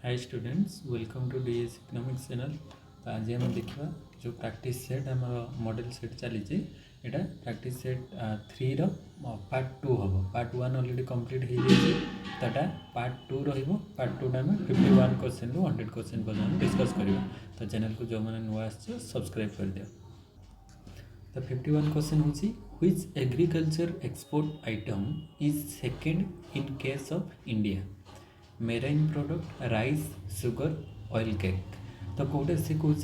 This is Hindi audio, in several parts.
Hi students, welcome to DS economics channel. तो आज हम देखा जो प्रैक्टिस सेट आम मॉडल सेट चली यहाँ प्रैक्टिस सेट 3 रो पार्ट 2 हम। पार्ट 1 ऑलरेडी कंप्लीट हो जाता पार्ट 2 पार्ट 2 आम 51 क्वेश्चन रु 100 क्वेश्चन पर्यटन डिस्कस करवा। तो चैनल को जो मैंने नुआ सब्सक्राइब कर दिया। तो 51 क्वेश्चन हूँ which agriculture export item is second in case of India? Marine product, rice, sugar, oil cake. तो कौटे से कौन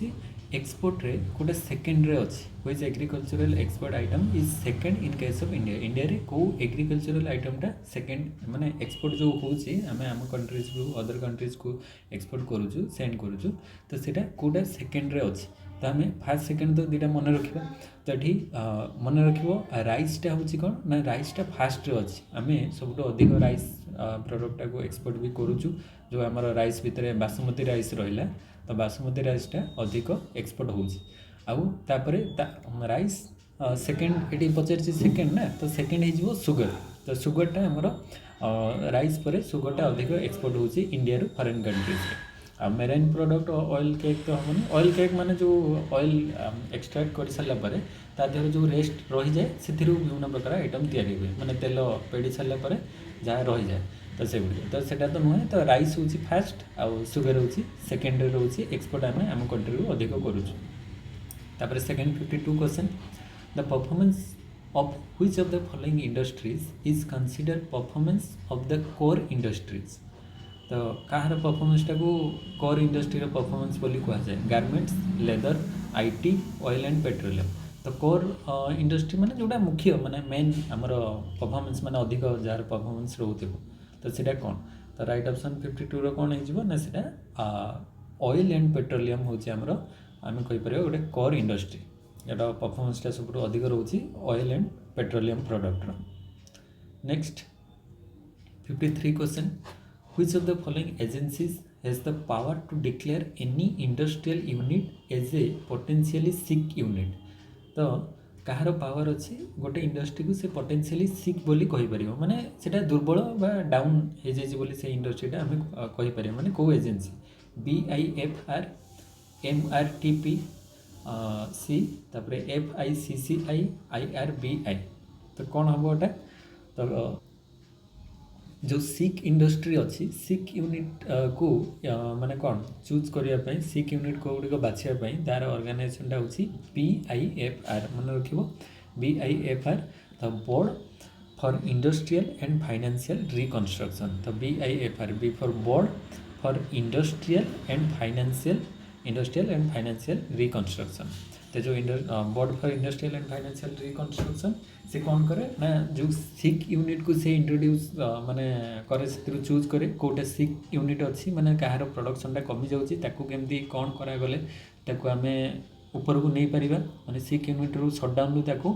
एक्सपोर्ट रे कौटे सेकेंड रे अच्छी which agricultural export item is second in case of India. India रे को एग्रीकल्चरल आइटमटा सेकेंड माने एक्सपोर्ट जो होची आमे आम कंट्रीज को अदर कंट्रीज को एक्सपोर्ट करूछु सेंड करूछु। तो सेटा कोडा सेकेंड रे अच्छी। तो आम फास्ट सेकेंड तो दुटा मन रखा। तो ये मन रख राइसटा हूँ कौन ना राइसटा फास्ट रे अच्छी। आम सब अधिक राइस प्रोडक्टा को एक्सपोर्ट भी करूछु। जो आम राइस भितर बासमती राइस रहा तो बासमती राइसटा अधिक एक्सपोर्ट होपर राइस सेकेंड ये पचार सेकेंड ना। तो सेकेंड हो सुगर। तो सुगरटा आमर राइस पर सुगरटा अधिक एक्सपोर्ट हो इंडिया रू foreign countries. Marine product oil cake तो हमनी। ऑयल केक माने जो ऑयल एक्सट्रैक्ट कर सारापर तादेह जो रेस्ट रही जाए से विभिन्न प्रकार आइटम तैयारी हुए माने तेल पेड़ी सारापर जहाँ रही जाए। तो से तो सेटा तो नुहे। तो राइस हूँ फास्ट आउ सुगर हूँ सेकेंड रोचे एक्सपोर्ट आम आम कंट्री रू अधिक करूँ। Second 52 question the performance of which of the following industries is consider performance of the core industries. तो कहार परफॉर्मेंसटा को कोर इंडस्ट्री परफॉर्मेंस बोली कहुए? Garments, leather, IT, oil and petroleum. तो कोर इंडस्ट्री माने जोटा मुख्य माने मेन आमर परफॉर्मेंस माने अधिक जार परफॉर्मेंस रोथिबो। तो सेटा कौन? तो राइट ऑप्शन 52 रो कौन हो ना सेटा ऑयल एंड पेट्रोलियम होची आमर आम कहि परियो गोटे कोर इंडस्ट्री जोटा परफॉर्मेंसटा सब अधिक रोची ऑयल एंड पेट्रोलियम प्रोडक्ट रो। Next 53 question Which of the following agencies has the power to declare any industrial unit as a potentially sick unit? तो कहार पावर अच्छी गोटे इंडस्ट्री को से पोटेंशियली सिक बोली कहि परियो माने सेटा दुर्बल बा डाउन हे जाय बोली से इंडस्ट्रीटा आमे कहि परियो माने को एजेंसी BIFR, MRTP, सी तापरे FICCI, IRBI। तो कौन हम एटा? तो जो सिक इंडस्ट्री अच्छी सिक यूनिट को माने कौन चूज करने सिक यूनिट को गुड़िक बाछापी तार ऑर्गेनाइजेशनटा हूँ BIFR। मन रख BIFR the board for industrial and financial reconstruction. तो BIFR B for board for industrial and financial reconstruction. तो जो board for industrial and financial reconstruction से कौन करे ना जो सिक यूनिट को से इंट्रोड्यूस माने करे से चूज करे कोटे सिक यूनिट अच्छी माने कहार प्रोडक्शनटा कमी जाउची ताकू केमती कौन करा गले ताकू आमे ऊपर को नहीं पारिबा माने सिक यूनिट रू शटडाउन रू ताकू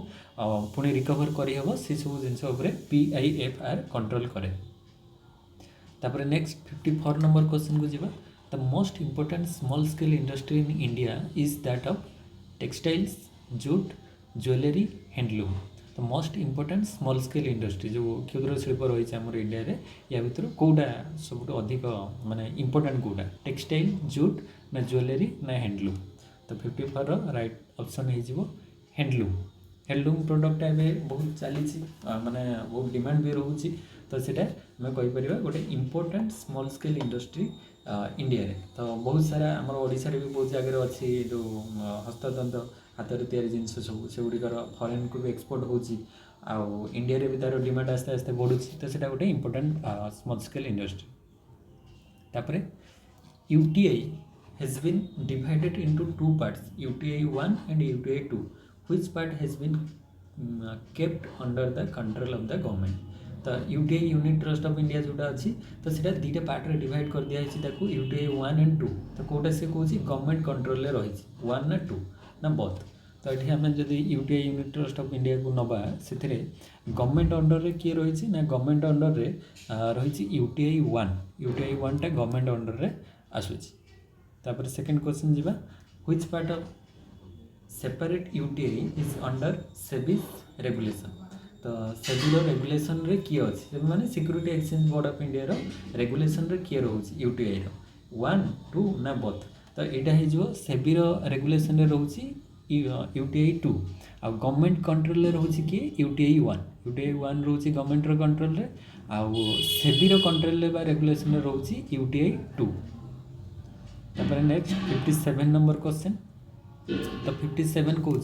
पुणी रिकवर करी हबो से सब जिंस ऊपर BIFR कंट्रोल करे। तापर नेक्स्ट 54 नंबर क्वेश्चन को जीवा। The most important small scale industry in India is that of textiles, jute, jewellery, handloom. तो most important small scale industry जो क्षुद्र शिल्प रही है आम इंडिया रे या भर कौटा सब अधिक माने इंपोर्टेंट कौटा टेक्सटाइल, जूट ना ज्वेलरी ना हैंडलूम। तो 54 राइट ऑप्शन हो हैंडलूम। हैंडलूम प्रोडक्ट एवं बहुत चली माने बहुत डिमांड भी रोचे। तो सीटा आम कहीपर गोटे important small scale industry India रे। तो बहुत सारा आम ओडिशा रे भी बहुत जगह अच्छी जो हस्ततंत हाथ तैयारी जिन सब से गुड़िकर फॉरेन को भी एक्सपोर्ट होची आउ इंडिया रे भी तार डिमांड आस्ते आस्ते बढ़ुची। तो सेटा गोटे इंपोर्टेंट स्मॉल स्केल इंडस्ट्री। तापरे UTI has been divided into two parts, UTI 1 and UTI 2. Which part has been kept under the control of the government? तो UTI unit trust of India जोटा अच्छी तो सीटा दुटा पार्ट रे डिवाइड कर दिया है UTI 1 and 2। तो कौटा से कौन गवर्नमेंट कंट्रोल रे रही 1 ना 2 ना बोथ। तो ये आम जदि UTI unit trust of India को नवा से गवर्नमेंट अंडर रे किए रही ना गवर्नमेंट अंडर रे रही UTI 1। UTI 1 टा गवर्नमेंट अंडर रे आसूची। तापर सेकंड क्वेश्चन जीवा which part of separate UTI is under SEBI's regulation. तो सेबीर रेगुलेशन रे किए अच्छी माने security exchange board of India रो रेगुलेशन रे किए रोचे UTI रो वन टू ना बोथ तो यहाँ हो सेबीर रेगुलेशन रोचे यूटीआई 2 आ गवर्नमेंट कंट्रोल रोचे किए यूटीआई 1 यूटीआई 1 रोचे गवर्नमेंट कंट्रोल आउ सेबीर कंट्रोल रेगुलेशन रोचे यूटीआई 2 तापर नेक्स्ट 57 नंबर क्वेश्चन तो 57 कौन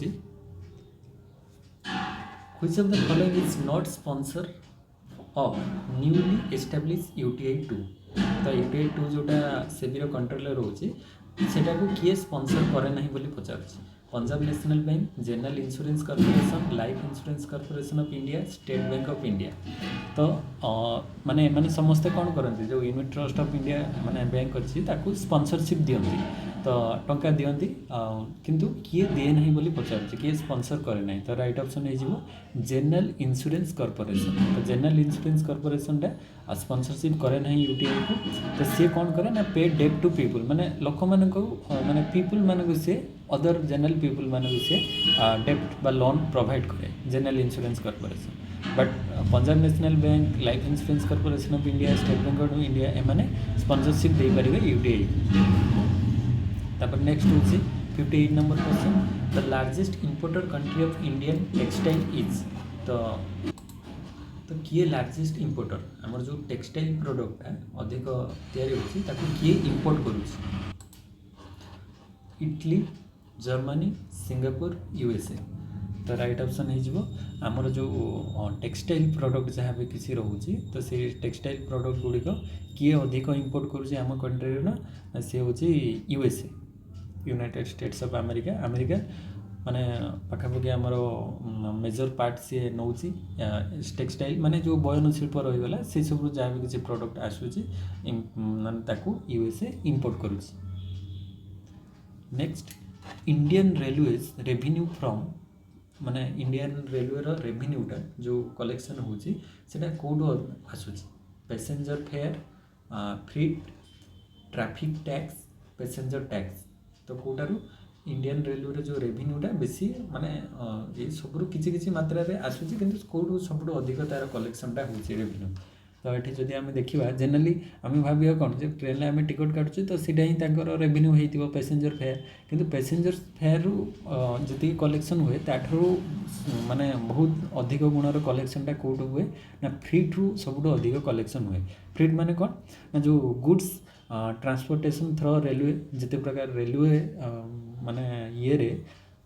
which of the following is not sponsor of newly establish UTI 2 तो यूटीआई 2 जोटा सेबीर कंट्रोल रोचे सेटा को किए स्पॉन्सर करे नहीं बोली पचार Punjab national bank general insurance corporation life insurance corporation of India state bank of India तो माने माने समस्ते कौन करती जो यूनिट ट्रस्ट ऑफ इंडिया माने बैंक अच्छी ताकू स्पॉन्सरशिप दियंती तो टंका दियंती किंतु किए दिए नहीं बोली पचार किए स्पॉन्सर करे नहीं तो राइट ऑप्शन हो जनरल इंश्योरेंस कॉर्पोरेशन तो जनरल इंश्योरेंस कॉर्पोरेशन टा स्पॉन्सरशिप करे नहीं यूटीआई को तो सी कौन करे ना पे डेट टू पीपुल माने लोक मान माने पीपुल मान से अदर जनरल पीपुल मान से डेप्ट बा लोन प्रोवाइड करे general insurance corporation but Punjab national bank life insurance corporation of India state bank of India एमाने स्पॉन्सरशिप दे पारे यूटीआई तापर नेक्स्ट हूँ 58 number question the largest importer country of Indian textile is तो किए लार्जेस्ट इंपोर्टर आमर जो टेक्सटाइल प्रोडक्ट अधिक तैयारी होची ताकू किए इंपोर्ट करूची इटली जर्मनी सिंगापुर यूएसए तो राइट ऑप्शन हो आमर जो टेक्सटाइल प्रोडक्ट जहाँ भी किसी रोचे तो से टेक्सटाइल प्रोडक्ट गुड़िक किए अधिक इंपोर्ट करुचे आम कंट्री ना सी हूँ USA United states of America America माने पाखापाखि आमर मेजर पार्ट सी नौ टेक्सटाइल माने जो बयन शिल्प रहीगला से सब जहाँ भी किसी प्रोडक्ट आसूची ताकू यूएसए इंपोर्ट करुच्ची next Indian railways revenue from माने इंडियन रेलवे रेवेन्यूटा जो कलेक्शन होची सेटा कोड आसूची passenger fare freight traffic tax passenger tax तो कोटारू इंडियन रेलवे जो रेवेन्यूटा बेसी माने ये सबरू किसी मात्रा रे आसूची किंतु कोड सबुठ अधिक तार कलेक्शनटा होची रेवेन्यू तो ये जदि आम देखा जेनराली आम भाव कौन जो ट्रेन में आम टिकट काटुचे तो सीटा ही रेवेन्यू होती पैसेंजर फेयर किंतु पैसेंजर फेयर जी कलेक्शन हुए ताठू माने बहुत अधिक गुणर कलेक्शनटा कौट हुए ना फ्रीट रु सबुठ अधिक कलेक्शन हुए फ्रीट माने कौन ना जो गुड्स ट्रांसपोर्टेशन थ्रो रेलवे जिते प्रकार रेलवे माने ये रे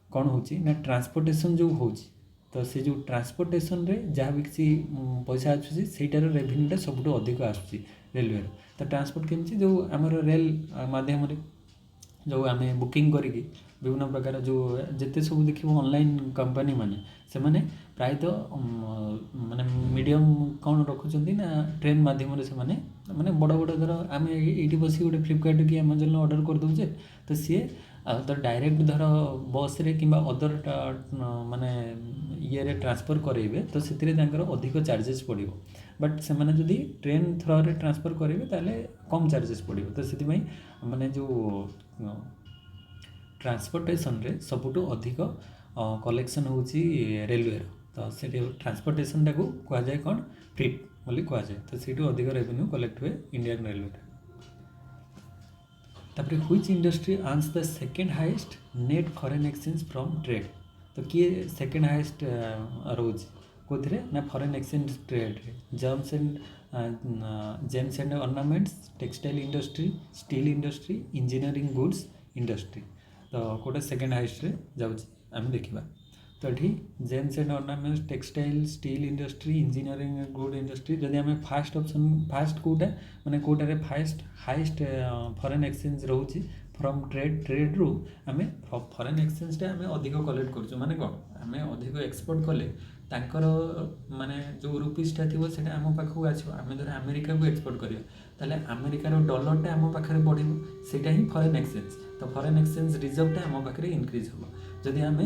कौन होची ना ट्रांसपोर्टेशन जो होची तो से जो ट्रांसपोर्टेशन रे जहाँ भी किसी पैसा आसूसी सेटार रेवेन्यूटा सबुठ अधिक आसूसी रेलवे तो ट्रांसपोर्ट केमती जो आमर रेल माध्यम जो आम बुकिंग करी विभिन्न प्रकार जो जिते सब देखिए ऑनलाइन कंपनी माने से माने प्रायतः माने मीडियम कौन रखुंट ना ट्रेन माध्यम से माने माने बड़ बड़ धर आम ये बस गोटे फ्लिपकार्ट कि अमेजन ऑर्डर कर दूचे तो सी तो डायरेक्ट धर बस रे कि अदर माने ये ट्रांसफर करेंगे तो से अधिक चार्जेस पड़ो बट से माने जदि ट्रेन थ्रो रे ट्रांसफर करेंगे ताले कम चार्जेस पड़ो तो से माने जो ट्रांसपोर्टेशन रे सबुठ अधिक कलेक्शन होची रेलवे तो से ट्रांसपोर्टेशन टाक कहुए कौन फ्रीट बोली कहुए तो सीटू अधिक रेवेन्यू कलेक्ट हुए इंडियन रेलवे तापर which industry earns the second highest net foreign exchange from trade तो किए सेकेंड हाईएस्ट रोज कौन ना foreign exchange trade germs and James and ornaments textile industry steel industry engineering goods industry तो कौटा सेकेंड हाईएस्ट रे जाउछि आम देखा तो ये James and ornaments textile steel industry engineering good industry जदि आम फास्ट ऑप्शन फास्ट कौटा माने कौटारे फास्ट हाईएस्ट फॉरेन एक्सचेंज रोचे फ्रॉम ट्रेड रु आम फॉरेन एक्सचेंजटा आम अधिक कलेक्ट करूँ माने कौन आम अधिक एक्सपोर्ट कले तांकर माने जो रुपीसटा थी से आम पाखक आसो आम धर अमेरिका को एक्सपोर्ट करिया ताले अमेरिकार डॉलरटा आम पाखे बढ़ो सेटा ही फॉरेन एक्सचेंज तो फॉरेन एक्सचेंज रिजर्वटा आम पाखे इनक्रीज हम जदि आम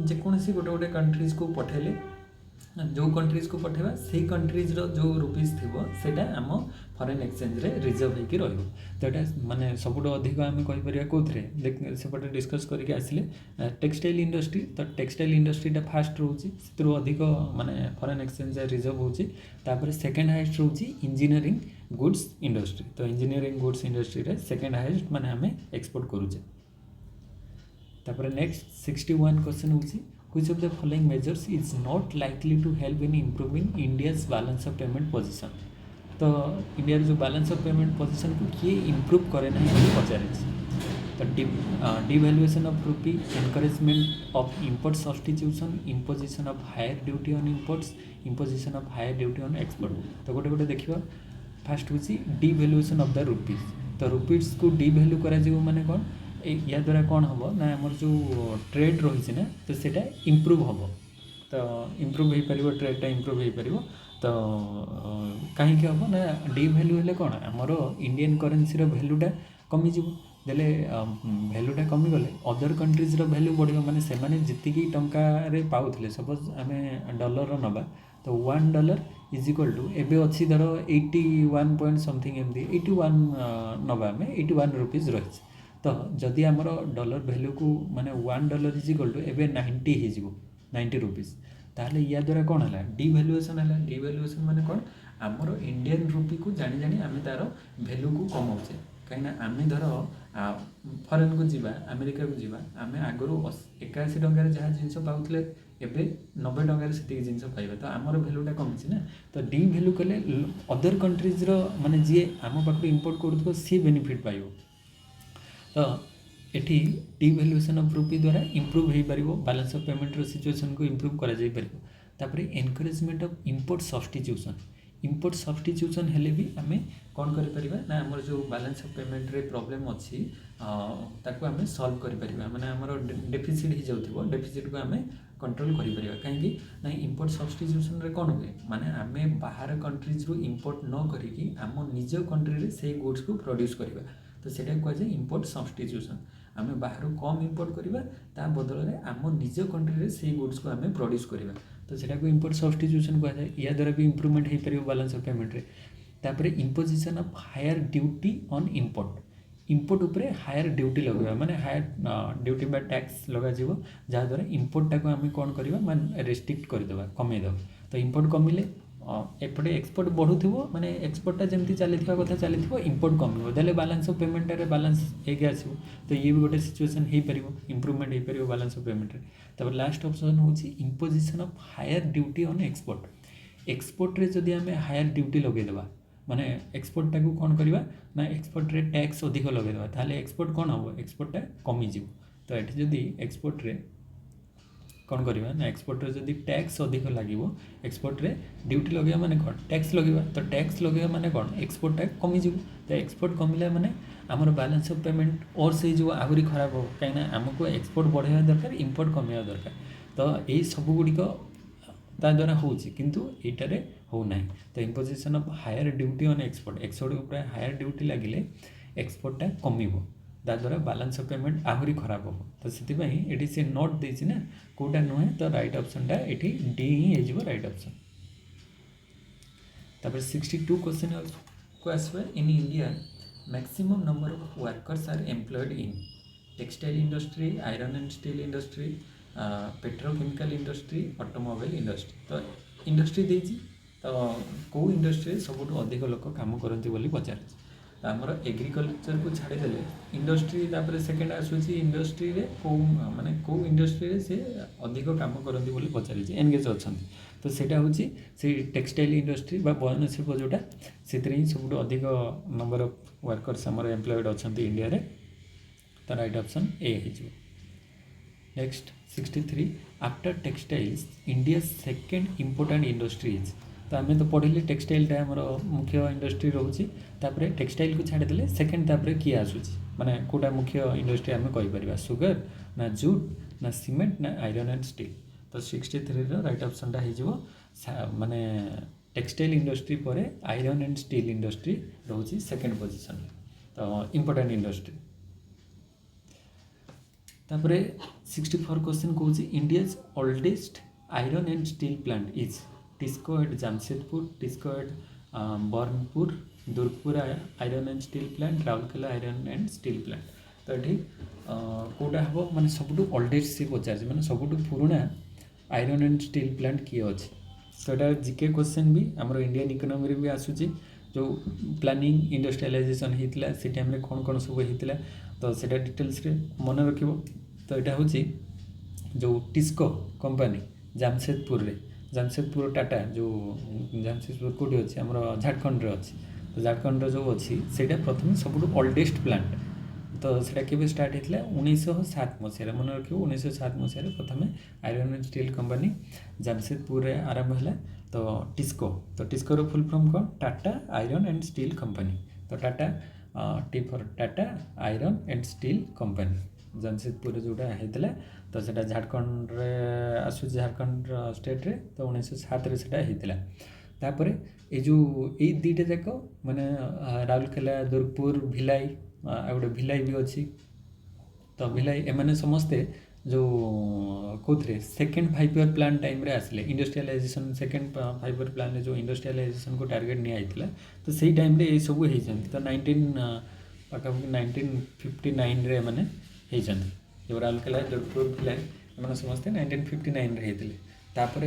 जेकोसी गोटे गोटे कंट्रीज को पठेले जो कंट्रीज को पठेबा से कंट्रीज रो जो रुपीस थिबो सेटा आम फॉरेन एक्सचेंज रे रिजर्व होकर रहिबो तो एटा माने सबुठ अधिक आम कहि परिया कोथरे सेपटे डिस्कस करके आसिले टेक्सटाइल इंडस्ट्री तो टेक्सटाइल इंडस्ट्रीटा फास्ट रोची सेतु अधिक माने फॉरेन एक्सचेंज रिजर्व होची तापर सेकंड हाईएस्ट रोची इंजीनियरिंग गुड्स इंडस्ट्री तो इंजीनियरिंग गुड्स इंडस्ट्री रे सेकेंड हाईएस्ट माने आम एक्सपोर्ट करूचे तापर नेक्स्ट 61 क्वेश्चन होची which of the following measures is not likely to help in improving India's balance of payment position तो इंडिया जो बैलेंस ऑफ पेमेंट पोजीशन को किए इम्प्रूव करे ना पचारे तो devaluation of rupee encouragement of import substitution imposition of higher duty on imports imposition of higher duty on export तो गोटे गोटे देखिए फास्ट हूँ डिवैल्यूएशन ऑफ द रुपीज तो रुपीज को डिवैल्यू करा माने कौन या द्वारा कौन हम ना आमर जो ट्रेड रही ना तो सेटा इम्प्रूव हम तो इम्प्रूव हो पार ट्रेडटा इम्प्रूव हो पार तो कहीं हम ना डिवैल्यू हेले कौन आमर इंडियन करेन्सी भैल्यूटा कमिज देले भैल्यूटा कमिगले अदर कंट्रीज भैल्यू बढ़िया माने से माने जितकी टंकार पाऊले सपोज आम डॉलर नबा तो $1 इज इक्वल टू एबे अच्छी धर 81 पॉइंट समथिंग एमती 81 नबा आम 81 रुपीज रही तो जदि आमर डॉलर भैल्यू को माने $1 इज इक्वल टू एबे 90 हो 90 रुपीज ताहले या द्वारा कौन है डिवैल्यूएशन है डिवैल्यूएशन माने कौन आमर इंडियन रुपी को जानी जानी आम तार भैल्यू को कमाऊे कहीं आम धर फरेन को जीवा अमेरिका को जीवा आम आगु 81 टकर जहाँ जिनस पाऊले एबे 90 टकर से जिनस पाइबा तो आमर भैल्यूटा कमी ना तो डी भैल्यू कले अदर कंट्रीज माने जी आम पाख इम्पोर्ट करूँ सी बेनिफिट पाइब तो एटी डिवैल्यूएशन ऑफ रूपी द्वारा इम्प्रूव हो पार बैलेंस ऑफ पेमेंट सिचुएशन को इम्प्रूव कर encouragement of import substitution import substitution हेले भी आम कौन करें ना आमर जो बैलेंस ऑफ पेमेंट रे प्रॉब्लम अच्छी ताको आम सॉल्व करें माने आमर डेफिसिट हो जाउथिबो डेफिसिट को आम कंट्रोल करें कहीं ना इंपोर्ट सब्स्टिट्यूशन रे कौन हुए माने आम बाहर कंट्रीज रू इंपोर्ट न करिकी आम निज कंट्री रे से गुड्स को प्रोड्यूस करवा तो सेटा कहुए इंपोर्ट सब्स्टिट्यूशन आम बाहर कम इंपोर्ट करवा ता बदल में आम निज कंट्री रे से गुड्स को आम प्रोड्यूस करवा तो सेटा को इंपोर्ट सब्स्टिट्यूशन कहुए या द्वारा भी इम्प्रूवमेंट हो पार बैलेंस ऑफ पेमेंट रे तापर imposition of higher duty on import उपरे हायर ड्यूटी लगे माने हायर ड्यूटी बा टैक्स लगा जहाँद्वारा इंपोर्टा को आम कौन करवा माने रेस्ट्रिक्ट करदे कमेदेव तो इंपोर्ट कमिले एपटे एक्सपोर्ट बढ़ुव माने एक्सपोर्टा जमी चली कथा चली इंपोर्ट कम देले बैलेंस ऑफ पेमेंट रे बैलेंस एक आसो तो ये भी गोटे सिचुएशन हो पार इम्प्रूवमेंट हो पार बैलेंस ऑफ पेमेंट रे तब लास्ट ऑप्शन हूँ imposition of higher duty on export रे जदि आम हायर ड्यूटी लगेदेवा माने एक्सपोर्टा को कौन करवा ना एक्सपोर्ट रे टैक्स अधिक लगेदेवा ताहले एक्सपोर्ट कौन हम एक्सपोर्टा कमिज तो ये जदि एक्सपोर्ट रे कौन करवा ना एक्सपोर्ट रे जदि टैक्स अधिक लगे एक्सपोर्ट रे ड्यूटी लगे माने कौन टैक्स लगे तो टैक्स लगे माने कौन एक्सपोर्टा कमिज तो एक्सपोर्ट कमिले माने आमर बैलेंस ऑफ पेमेंट और से जो आहरी खराब हो कहीं आमको एक्सपोर्ट बढ़ावा दरकार इंपोर्ट कमेवा दरकार तो यही सबुगुड़िक ता द्वारा होची किंतु एटारे हो ना तो imposition of higher duty on export उपर हायर ड्यूटी लगिले एक्सपोर्टा कमिबो ता द्वारा बैलेंस ऑफ पेमेंट आहरी खराब हो तो से सी नोट देछि ना कोटा नुहे तो राइट ऑप्शनटा एठी डी ही हो राइट ऑप्शन तापर 62 क्वेश्चन को आसबे in India maximum number of workers are employed in textile industry iron and steel industry petrochemical industry automobile industry तो इंडस्ट्री देछि तो कौ इंडस्ट्री सबुठ अधिक लोक काम करती बोली पचार आमर एग्रिकल्चर को छाड़ीदे इंडस्ट्री तापर सेकेंड आसूसी इंडस्ट्री रे कौ माने कौ इंडस्ट्री रे से अधिक काम करती बोली पचार एनगेज अच्छा तो सेटा हूँ से टेक्सटाइल इंडस्ट्री बयन शिल्प जोटा से ही सब अधिक नंबर ऑफ वर्कर्स आमर एम्प्लॉयड अच्छा इंडिया रे तो राइट ऑप्शन ए हो next 63 after textiles India second important industries तो आम तो पढ़े टेक्सटाइलटा आमर मुख्य इंडस्ट्री रोचे टेक्सटाइल को छाड़ीदे सेकेंड किए आसूसी माने कोटा मुख्य इंडस्ट्री आम कहीपर सुगर ना जूट ना सीमेंट ना आयरन एंड स्टील तो 63 राइट ऑप्शनटा हो माने टेक्सटाइल इंडस्ट्री पर आयरन एंड स्टील इंडस्ट्री रोचे सेकेंड पोजीशन तो इम्पोर्टेंट इंडस्ट्री तापर 64 क्वेश्चन कौन India's oldest iron and steel plant is TISCO at Jamshedpur TISCO at Burnpur Durgapur iron and steel plant Rourkela iron and steel plant तो ये कौटा हम माने सबुठ ओल्डेस्ट सी पचार माने सबुठ पुराना आयरन एंड स्टील प्लांट किए अच्छे तो यहाँ जिके क्वेश्चन भी आमर इंडियन इकोनॉमी भी आसूची जो प्लानिंग इंडस्ट्रियलाइजेशन होता से टाइम कौन कौन सब होता तो सेटा डिटेल्स रे मन रखिबो। तो यहाँ हूँ जो टिस्को कंपनी जामशेदपुर टाटा जो जामशेदपुर कौटी अच्छे आम झारखंड अच्छी तो झारखंड जो अच्छी से प्रथम सब ओल्डेस्ट प्लांट तो सेटा केबे स्टार्ट होता 1907 मसीह मन रखिए 1907 मसीह प्रथम iron and steel company Jamshedpur आरंभ है। तो टिस्को रो फुल फॉर्म कौन Tata iron and steel company तो Tata T for Tata iron and steel company Jamshedpur जोटा होता तो सेटा झारखंड आसू झारखंड स्टेट रे तो 1907 रे सेटा होता। तापर ये जो ये दुईटा जाक माने राउरकेला दुर्गपुर भिलाई आ गोटे भिलाई भी अच्छी तो भिलाई एमाने समस्ते जो कौन सेकेंड 5 ईयर प्लान टाइम रे आसिले इंडस्ट्रियलाइजेशन सेकेंड 5 ईयर प्लान जो इंडस्ट्रियलाइजेशन को टार्गेट निया तो सही टाइम रे ये सब होती तो 1959 रे माने होती जो राउरकेला दुर्गपुर भिलाई एमाने समस्ते 1959 रे होते। तापर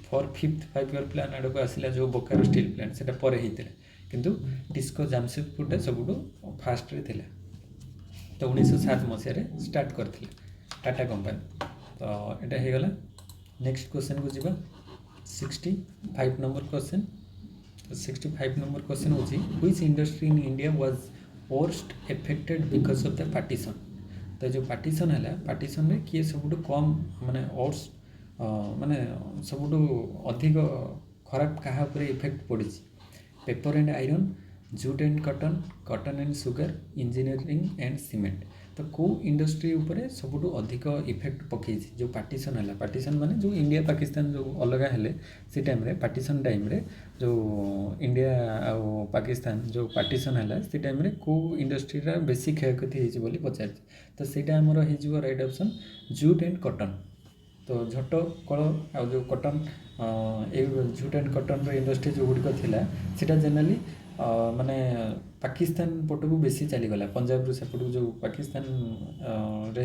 फॉर 5th ईयर प्लान आड़ को आसला जो बोकारो स्टील प्लांट से होता किंतु टिस्को जामशेदपुर सब फास्ट रे थिला तो 1907 मसीह स्टार्ट करथिले टाटा कंपनी तो यहाँ हो गला। नेक्स्ट क्वेश्चन को जीवा 65 नंबर क्वेश्चन। तो 65 नंबर क्वेश्चन होची which industry in India was worst affected because of the partition. तो जो पार्टीशन है पार्टीशन रे किए सब कम माने वर्स्ट माने सब अधिक खराब क्या इफेक्ट पड़ी paper and iron jute and cotton and sugar engineering and cement तो कौ इंडस्ट्री उपरे सब अधिक इफेक्ट पकई जो पार्टीशन है पार्टीशन माने जो इंडिया पाकिस्तान जो अलग है से टाइम रे पार्टीशन टाइम रे जो इंडिया आ पाकिस्तान जो पार्टीशन है से टाइम रे कौ इंडस्ट्री बेसी क्षयक्षति होती बोली पचार तो सेटा आमर हो right option jute and cotton. तो झट कल आ जो cotton A jute and cotton industry जो गुड़िक थिला सेटा जनरली माने पाकिस्तान पटक बेसी चलीगला पंजाब रू सेपट जो पाकिस्तान रे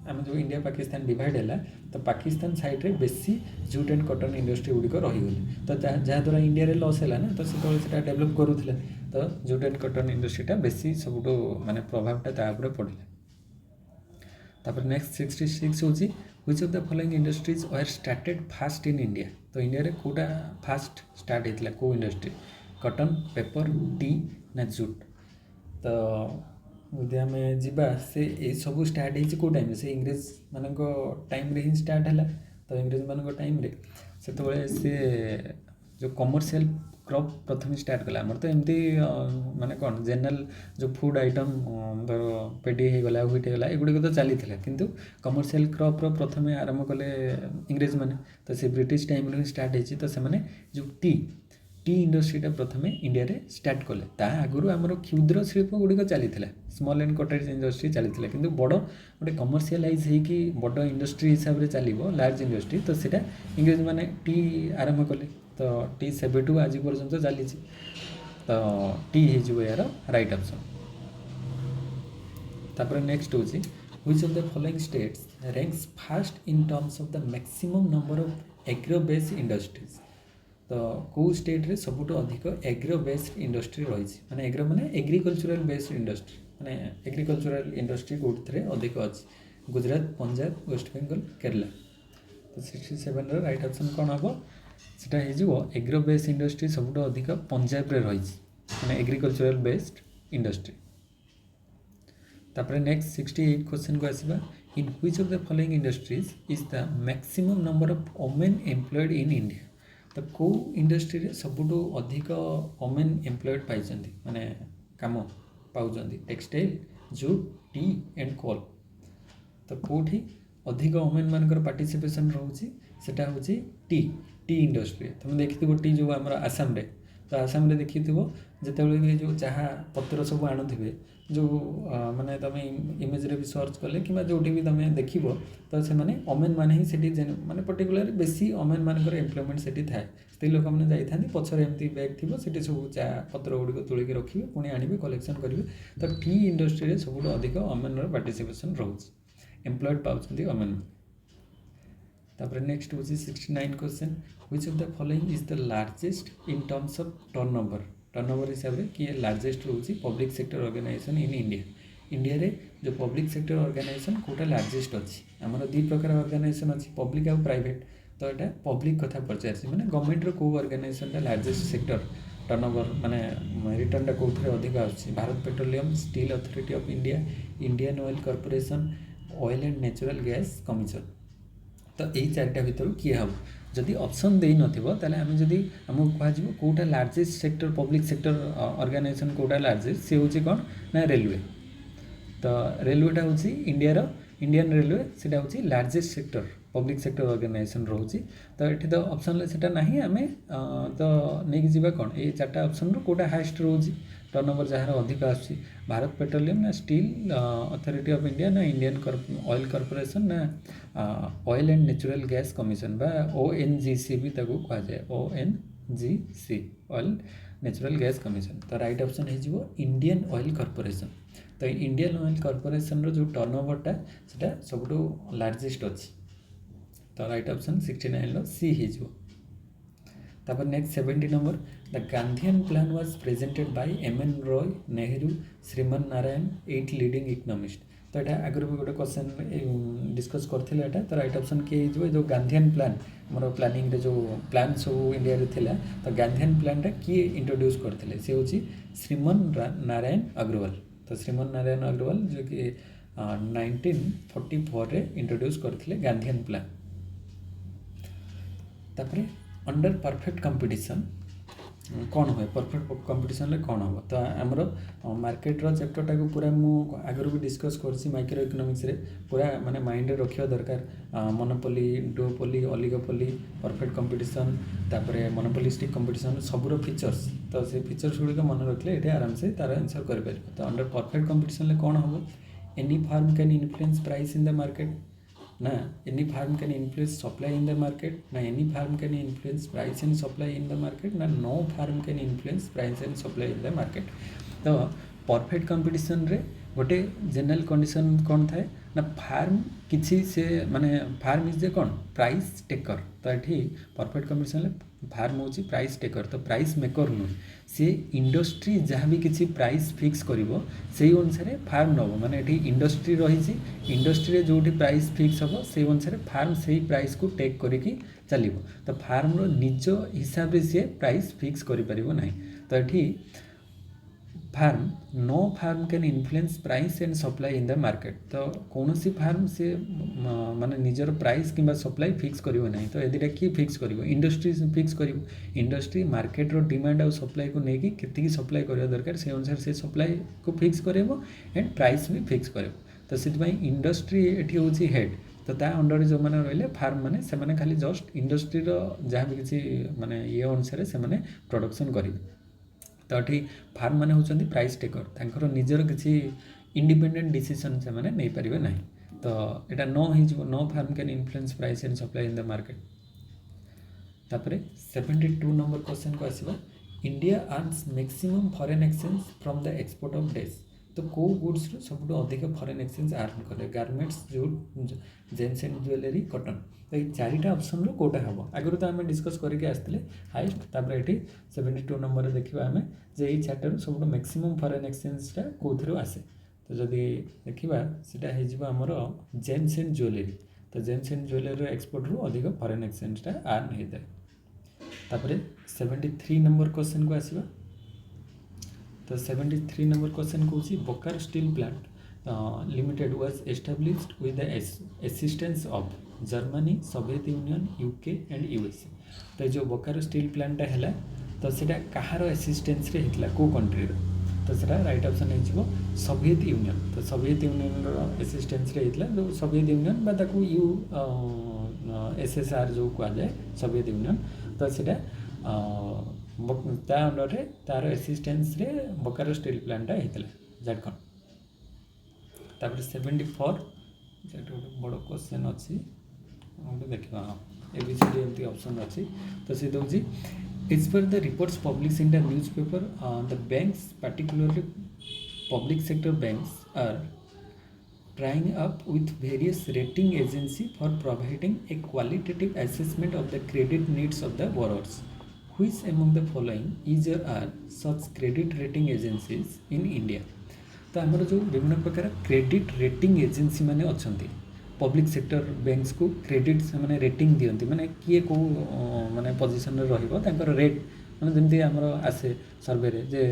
आम जो इंडिया पाकिस्तान डिवाइड है तो पाकिस्तान साइड रे बेसी जूट एंड कॉटन इंडस्ट्री गुड़िक रहीगले तो जहाँद्वारा इंडिया रे लॉस है ना तो से डेभलप करूले तो जूट एंड कॉटन इंडस्ट्रीटा बेसी सब माने प्रभावटा तापर पड़े। तापर नेक्स्ट 66 होची which of the following industries were started fast in India. तो इंडिया रे कोटा फास्ट स्टार्ट होता को इंडस्ट्री कॉटन पेपर टी ना जूट। तो यदि आम जा से ये सब स्टार्ट हो टाइम से इंग्रेज मान टाइम रे ही स्टार्ट है तो इंग्रेज मान टाइम रे से जो कमर्शियल क्रॉप प्रथम स्टार्ट कला आमर तो एमती माने कौन जनरल जो फूड आइटम पेटी हो गला व्हीट होगा एगुड़ी तो चली किंतु कमर्शियल क्रॉप प्रथम आरंभ कले इंग्रेज मैंने तो से ब्रिटिश टाइम रे स्टार्ट होती तो से जो टी इंडस्ट्रीटा प्रथम इंडिया रे स्टार्ट कले ता आगुरी आमर क्षुद्र शिल्प गुड़िक चली स्मॉल एंड कटेज इंडस्ट्री चली किंतु बड़ गोटे कमर्शियलाइज होगी बड़ इंडस्ट्री हिसाब से चलो लार्ज इंडस्ट्री तो सीटा इंग्रेज मैंने टी आरंभ कले तो टी सेबेठू आज पर्यंत चली तो टी हो यार राइट ऑप्शन। तापर नेक्स्ट होची which of the following states ranks first in terms of the maximum number of agro based industries. तो कौ स्टेट रे सबुठ अधिक एग्रो बेस्ड इंडस्ट्री रही माने एग्रो माने एग्रीकल्चरल बेस्ड इंडस्ट्री माने एग्रीकल्चरल इंडस्ट्री कौटे अधिक अच्छी गुजरात पंजाब वेस्ट बेंगल केरला। तो 67 राइट ऑप्शन कौन हम सेटा हो एग्रो बेस्ड इंडस्ट्री सबुठ अधिक पंजाब रे रही माने एग्रीकल्चरल बेस्ड इंडस्ट्री। तापर नेक्स्ट 68 क्वेश्चन को आसीबा in which of the following industries is the maximum number of women employed in India. तो कौ इंडस्ट्री रे सबुठ अधिक वुमेन एम्प्लॉयड पाई माने काम पाउछ textile jute tea and coal. तो कौटी अधिक वुमेन मानकर पार्टिसिपेशन रोचे सेटा होची टी इंडस्ट्री। तुम देखिथि टी जो आम आसाम रे तो आसाम रे देखिथि जिते जो चाहा पत्र सब आणुवे जो माने तुम इमेज रे भी सर्च कले कि जोटी भी तुम देख तो से वुमेन माने ही सेठी माने पर्टिकुलर बेसी वुमेन मानकर एम्प्लॉयमेंट सेठी थाए स्त्री लोक मैंने जाइथांती पछरे एमती बैग थी सेठी सब चा पत्र गुड़िक तोलिक रखिए पुणी आणवे कलेक्शन करेंगे। तो टी इंडस्ट्री रे सबुठ अधिक वुमेन पार्टिसिपेशन रोचे एम्प्लॉयड पाउछंती वुमेन। तापर नेक्स्ट होची 69 question which of the following is the largest in terms of turnover. Turnover हिसाब से किए लार्जेस्ट रोचे public sector organisation in India. India रे जो पब्लिक सेक्टर ऑर्गेनाइजेशन कोटा लार्जेस्ट अच्छी आमर दु प्रकार ऑर्गेनाइजेशन अच्छी पब्लिक आउ प्राइवेट। तो यहाँ पब्लिक कथा पचार मैंने गवर्नमेंट रो ऑर्गेनाइजेशन लार्जेस्ट सेक्टर टर्नओवर माने रिटर्न टा कौन अधिक आसुच्छी Bharat petroleum steel authority of India Indian oil corporation oil and natural gas commission. तो यही चारिटा भितर किए हम जदि ऑप्शन दे नथिबो ताले हम जदि हमको कहजिबो कोटा largest sector public sector organisation कोटा लार्जेस्ट से होची कोन ना रेलवे। तो रेलवेटा होची इंडिया रो इंडियन रेलवे सेटा होची largest sector public sector organisation रोची। तो ये तो ऑप्शन ले सेटा नहीं आम तो नहीं जीवा कौन ये चार्टा ऑप्शन रो कोटा हाईएस्ट रोची टर्नओवर जहाँ अधिक आसुच्छी भारत पेट्रोलियम ना स्टील अथॉरिटी ऑफ इंडिया ना इंडियन ऑयल कॉर्पोरेशन ना oil and natural gas commission बा ONGC भी ताको कहा जाए ONGC oil natural gas commission. तो राइट ऑप्शन है इंडियन ऑयल कॉर्पोरेशन। तो इंडियन ऑयल कॉर्पोरेशन रो जो टर्नओवरटा सेटा सबुठु लार्जेस्ट अच्छी। तो राइट ऑप्शन 69 रो सी हो। तापर next 70 number the Gandhian plan was presented by MN Roy Nehru Shriman Narayan 8 leading economist. तो यहाँ आगुरी भी गोटे क्वेश्चन डिस्कस करथिले एटा। तो राइट ऑप्शन के जो गांधीयन प्लान हमर प्लानिंग रे जो प्लान सब इंडिया रे थिला तो गांधीयन प्लान टा किए इंट्रोड्यूस करथिले से होची श्रीमन नारायण अग्रवाल। तो श्रीमन नारायण अग्रवाल जो कि 1944 रे इंट्रोड्यूस करथिले गांधीयन प्लान। तापरे अंडर परफेक्ट कंपटीशन कौन हुए परफेक्ट कंपटीशन ले कौन हम तो आमर मार्केट रो चैप्टर टाको पूरा मु आगु भी डिस्कस करसी माइक्रो इकोनॉमिक्स रे पूरा माने माइंड रे रखिया दरकार monopoly duopoly oligopoly perfect competition तापरे मोनोपोलिस्टिक कंपटीशन सबुरो फीचर्स। तो से फीचर्स गुडी को मन रखले एटे आराम से तार आंसर कर पारे। तो अंडर परफेक्ट कंपटीशन ले कौन हम any firm can influence price in the market ना any firm can influence supply in the market ना any firm can influence price and supply in the market ना no firm can influence price and supply in the market. तो परफेक्ट कंपटीशन रे गोटे जनरल कंडीशन कौन थाए ना फार्म किसी से माने फार्म इज कौन प्राइस टेकर। तो ये परफेक्ट कंपटीशन फार्म होची प्राइस टेकर तो प्राइस मेकर नुह सी इंडस्ट्री जहाँ भी किसी प्राइस फिक्स करिवो से अनुसार फार्म नब माने ये इंडस्ट्री रही इंडस्ट्री जो प्राइस फिक्स हम से अनुसार फार्म से प्राइस को टेक करिकी चलिबो। तो फार्म रो निज हिसाब से प्राइस फिक्स करि परिबो नाही। तो ये firm no firm can influence price and supply in the market. तो कौन सी फार्म से माने निजर प्राइस किंबा सप्लाई फिक्स करिवो नाही। तो एदिटा की फिक्स करिवो इंडस्ट्री फिक्स करिवो इंडस्ट्री मार्केट रो डिमांड और सप्लाई को लेकी केतिकी सप्लाई करिया दरकार से अनुसार से सप्लाई को फिक्स करेबो एंड प्राइस भी फिक्स करेबो। तो सेति पई इंडस्ट्री एठी होची हेड। तो ता अंडर जो माने रहले फार्म माने से माने खाली जस्ट इंडस्ट्री रो जहाँ भी किसी माने ये अनुसार से माने प्रोडक्शन करिवे। तो ये फार्म मैंने होती प्राइस टेकर तांकर निजर किसी इंडिपेंडेंट डिसीजन से मैंने नहीं पारे ना। तो यहाँ no firm can influence price and supply in the market. तापरे 72 नंबर क्वेश्चन को आसवा India earns maximum foreign exchange from the export of dress. तो कौ गुड्स सब अधिक फॉरेन एक्सचेंज अर्न करे garments jute gems and jewellery cotton. तो ये चारिटा ऑप्शन रो कोटा हम आगुरी तो आम डिस्कस करके आसते हाइस्ट। तापर ये 72 नंबर देखा आम जे ये चार्टर सब मैक्सिमम फॉरेन एक्सचेंजटा कौन आसे। तो जदि देखा सीटा होमर जेम्स एंड ज्वेलरी। तो जेम्स एंड ज्वेलरी एक्सपोर्ट रू अधिक फॉरेन एक्सचेंजटा अर्न होता है। तापर 73 नंबर क्वेश्चन को आसवा। तो 73 नंबर क्वेश्चन कौन Bokaro steel plant limited was established with the assistance of Germany Soviet union UK and USA। तो जो बोकारो स्टील प्लांट है तो सीटा कहार असिस्टेंस रे हितला को कंट्री रो। तो सीटा राइट ऑप्शन हो सोवियत यूनियन। तो सोवियत यूनियन रो असिस्टेंस रे हितला जो सोवियत यूनियन बा ताकू USSR जो कहा जाए सोवियत यूनियन। तो सीटा ता अंडर रे तार असिस्टेंस रे बोकारो स्टील प्लांट हितला झारखंड। तापर 74 जेटा बड़ क्वेश्चन अच्छी देखा ABCD एमती ऑप्शन अच्छी। तो सी दूसरी इज पर the reports publish in the news paper the banks particularly public sector banks are trying up with various rating agency for providing a qualitative assessment of the credit needs of the borrowers। Which among the following is or are such credit rating agencies in India? तो आमर जो विभिन्न प्रकार क्रेडिट रेटिंग एजेंसी माने अच्छी पब्लिक सेक्टर बैंक्स को क्रेडिट से रेटिंग दियंती माने किए को माने पोजीशन रे रहइबो तांकर रेट माने जेमती हमर आसे सर्वे रे जे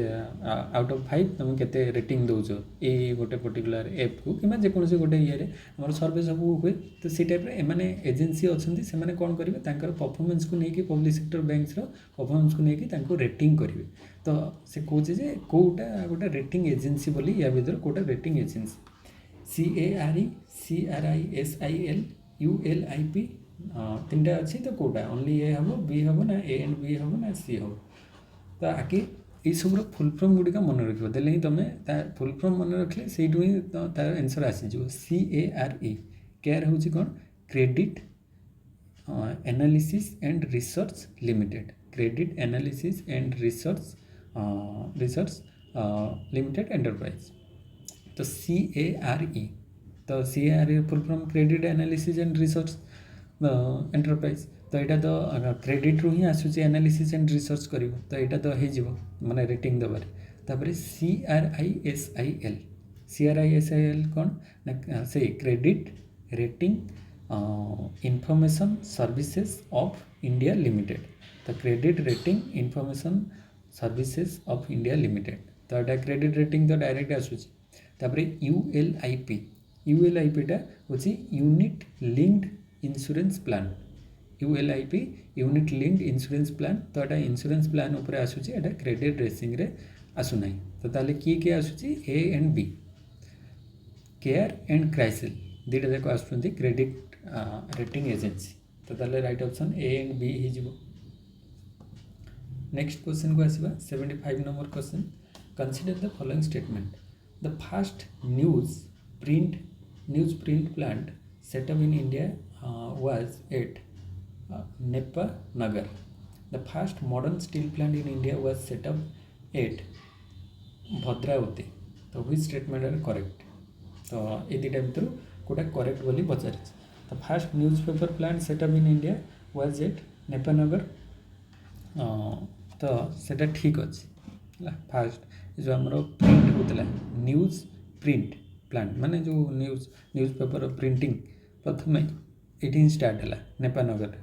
आउट ऑफ 5 तुम केते रेटिंग दोजो ए गोटे पर्टिकुलर ऐप को किमा जे कोनसे गोटे ये रे हमर सर्वे सब हुए तो सी टाइप रे माने एजेंसी अच्छी से माने कोन करिवे तांकर परफॉर्मेंस को नेकी पब्लिक सेक्टर बैंक्स रो परफॉर्मेंस को नेकी तांको रेटिंग करिवे तो से कहूँ जे कोटा गोटे रेटिंग एजेंसी बोली या भीतर कोटा rating agency CARE CRISIL ULIP तीनटा अच्छी तो कोटा ओनली ए हम बी हम ना ए एंड बी हम ना सी हम तो आगे ये सब फुल फॉर्म गुड़िक मन रख देले तुम फुल फॉर्म मन रखले से तार आंसर आसीज CARE केयर हूँ कौन credit analysis and research limited credit analysis and research limited enterprise तो CARE तो CARE full form credit analysis and research enterprise तो यहाँ तो क्रेडिट रू ही आसूची एनालिसिस एंड रिसर्च कर तो यहाँ तो हो माने रेटिंग दबार तापर CRISIL कौन ना से credit rating information services of India limited तो credit rating information services of India limited तो यहाँ क्रेडिट रेटिंग तो डायरेक्ट आसूची तापर ULIP टा होची unit linked insurance plan ULIP unit linked insurance plan तो यहाँ इंश्योरेंस प्लान उपर आसूची यहाँ क्रेडिट रेसिंग रे आसुना तो ताले किए आसूची A and B care and CRISIL दुटा जाक आसुचंती क्रेडिट रेटिंग एजेंसी तो ताले right option A and B ही जिवो नेक्स्ट क्वेश्चन को आसीबा 75 number question consider the following statement the first news print plant set up in India was at Nepanagar. The first modern steel plant in India was set up at Bhadravati. तो which statement are correct? तो ये दुटा भर कोटा करेक्ट बोली पचार तो first newspaper plant setup in India was at Nepanagar तो सेटा ठीक अच्छे फास्ट जो आम प्रिंट होता न्यूज़ प्रिंट प्लांट माने जो न्यूज़पेपर प्रिंटिंग प्रथम ये स्टार्ट है नेपानगर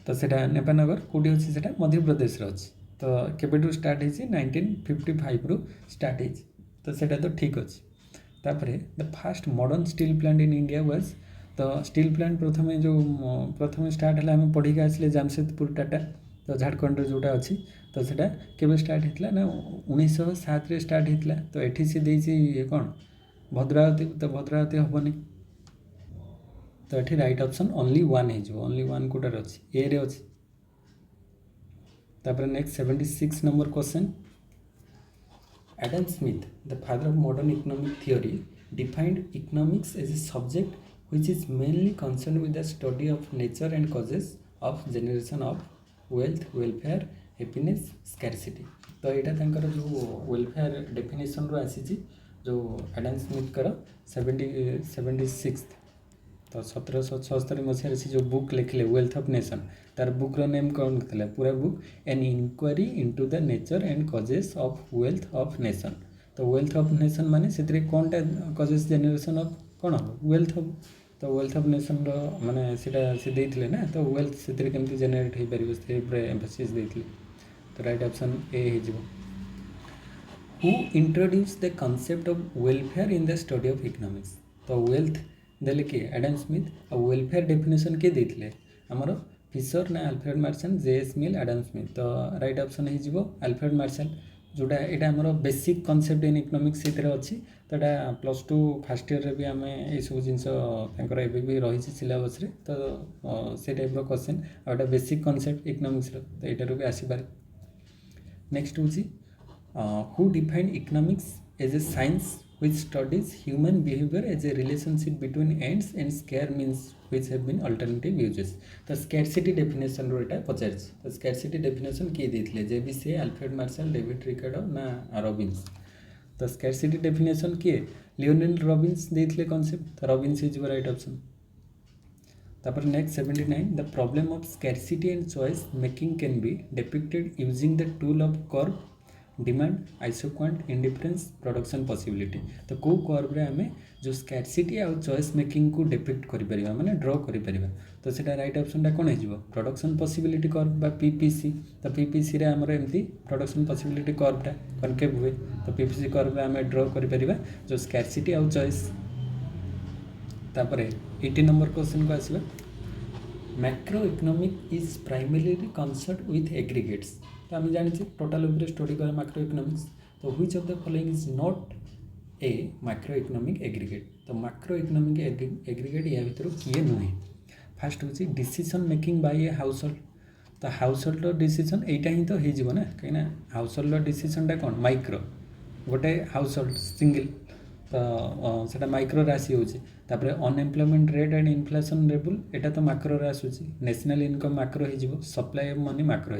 तो सेटा नेपानगर कौटी अच्छी से मध्य प्रदेश अच्छी तो केबेठू स्टार्ट हो 1955 रु स्टार्ट हो तो सेटा तो ठीक अच्छे तापर the first modern steel plant in India was तो स्टील प्लांट प्रथम स्टार्ट है आम पढ़ी आसले जामशेदपुर टाटा तो झारखंड जोटा अच्छी तो सेटा केबे स्टार्ट होता ना 1907 रे स्टार्ट होता तो ये सी देती कौन भद्रावती तो भद्रावती हेनी तो ये right option only one only one कोटार अच्छी ए रे अच्छी तापर next 76 number question Adam Smith the father of modern economic theory defined economics as a subject which is mainly concern with the study of nature and causes of generation of wealth welfare happiness scarcity तो यहाँ जो वेलफेयर डेफिनेशन रो आसी जो एडम स्मिथ कर 76 तो 1776 मसीह से जो बुक लिखले वेल्थ ऑफ नेशन तार बुक रो नेम कौन था पूरा book an inquiry into the nature and causes of wealth of nation तो वेल्थ ऑफ नेशन माने से कौन टा कॉजेस जनरेशन ऑफ कौन हम वेल्थ ऑफ तो वेल्थ ऑफ नेशन रो माने से देथिले ना तो वेल्थ से केमती जनरेट हो पारिबो से एम्फासिस देथिले तो राइट ऑप्शन ए हे जिवो who introduce the concept of welfare in the study of economics तो वेल्थ देले कि एडम स्मिथ और वेलफेयर डेफिनेशन के देथिले हमर फिशर ना अल्फ्रेड मार्शल JS मिल एडम स्मिथ तो राइट ऑप्शन हे जिवो अल्फ्रेड मार्शल जोटा यहाँ हमर बेसिक कॉन्सेप्ट इन इकोनॉमिक्स से अच्छी तो यहाँ +2 फर्स्ट ईयर रे भी आम ये सब जिनस भी रही सिलेबस रे तो से टाइप क्वेश्चन और बेसिक कॉन्सेप्ट इकोनॉमिक्स तो यहाँ भी आसीपारे नेक्स्ट हूँ who define economics as a science which studies human behavior as a relationship between ends and scarce means which have been alternative uses तो scarcity definition रो एटा पचार तो scarcity definition किए देथिले JBC Alfred Marshall David Ricardo ना रॉबिन्स तो scarcity definition किए लियोनेल रॉबिन्स देथिले कॉन्सेप्ट तो रॉबिन्स इज राइट ऑप्शन तापर next 79 the problem of scarcity and choice making can be depicted using the tool of curve demand isoquant indifference production possibility तो को कर्व रे हमें जो स्कैरसिटी आउ चॉइस मेकिंग को डिपिक्ट करि परिबा माने ड्रॉ करि परिबा तो सेटा राइट ऑप्शन टा कोन हेजिवो प्रोडक्शन पॉसिबिलिटी कर्व बा पीपीसी तो पीपीसी रे हमर एमती प्रोडक्शन पॉसिबिलिटी कर्व टा कनकेव हुए तो पीपीसी कर्व रे हमें ड्रॉ करि परिबा जो स्कैरसिटी आउ चॉइस तापरे 80 नंबर क्वेश्चन को आसीबा macro economic is primarily concern with aggregates तो आम जानी टोटाल उपरे स्टडी कर मैक्रो इकोनॉमिक्स तो which of the following is not a macro economic aggregate तो मैक्रो इकोनॉमिक एग्रीगेट या भीतर किए नुहे फास्ट हूँ decision making by a household तो हाउस होल्ड डिसीजन एटा ही तो हो ना कहीं हाउस होल्ड डिसीजन कौन माइक्रो गोटे हाउस होल्ड सिंगल तो सेटा माइक्रो आसी होपर unemployment rate and inflation level एटा तो माक्रो आसूसी नेशनल इनकम माक्रो हो सप्लाई ऑफ मनी माक्रो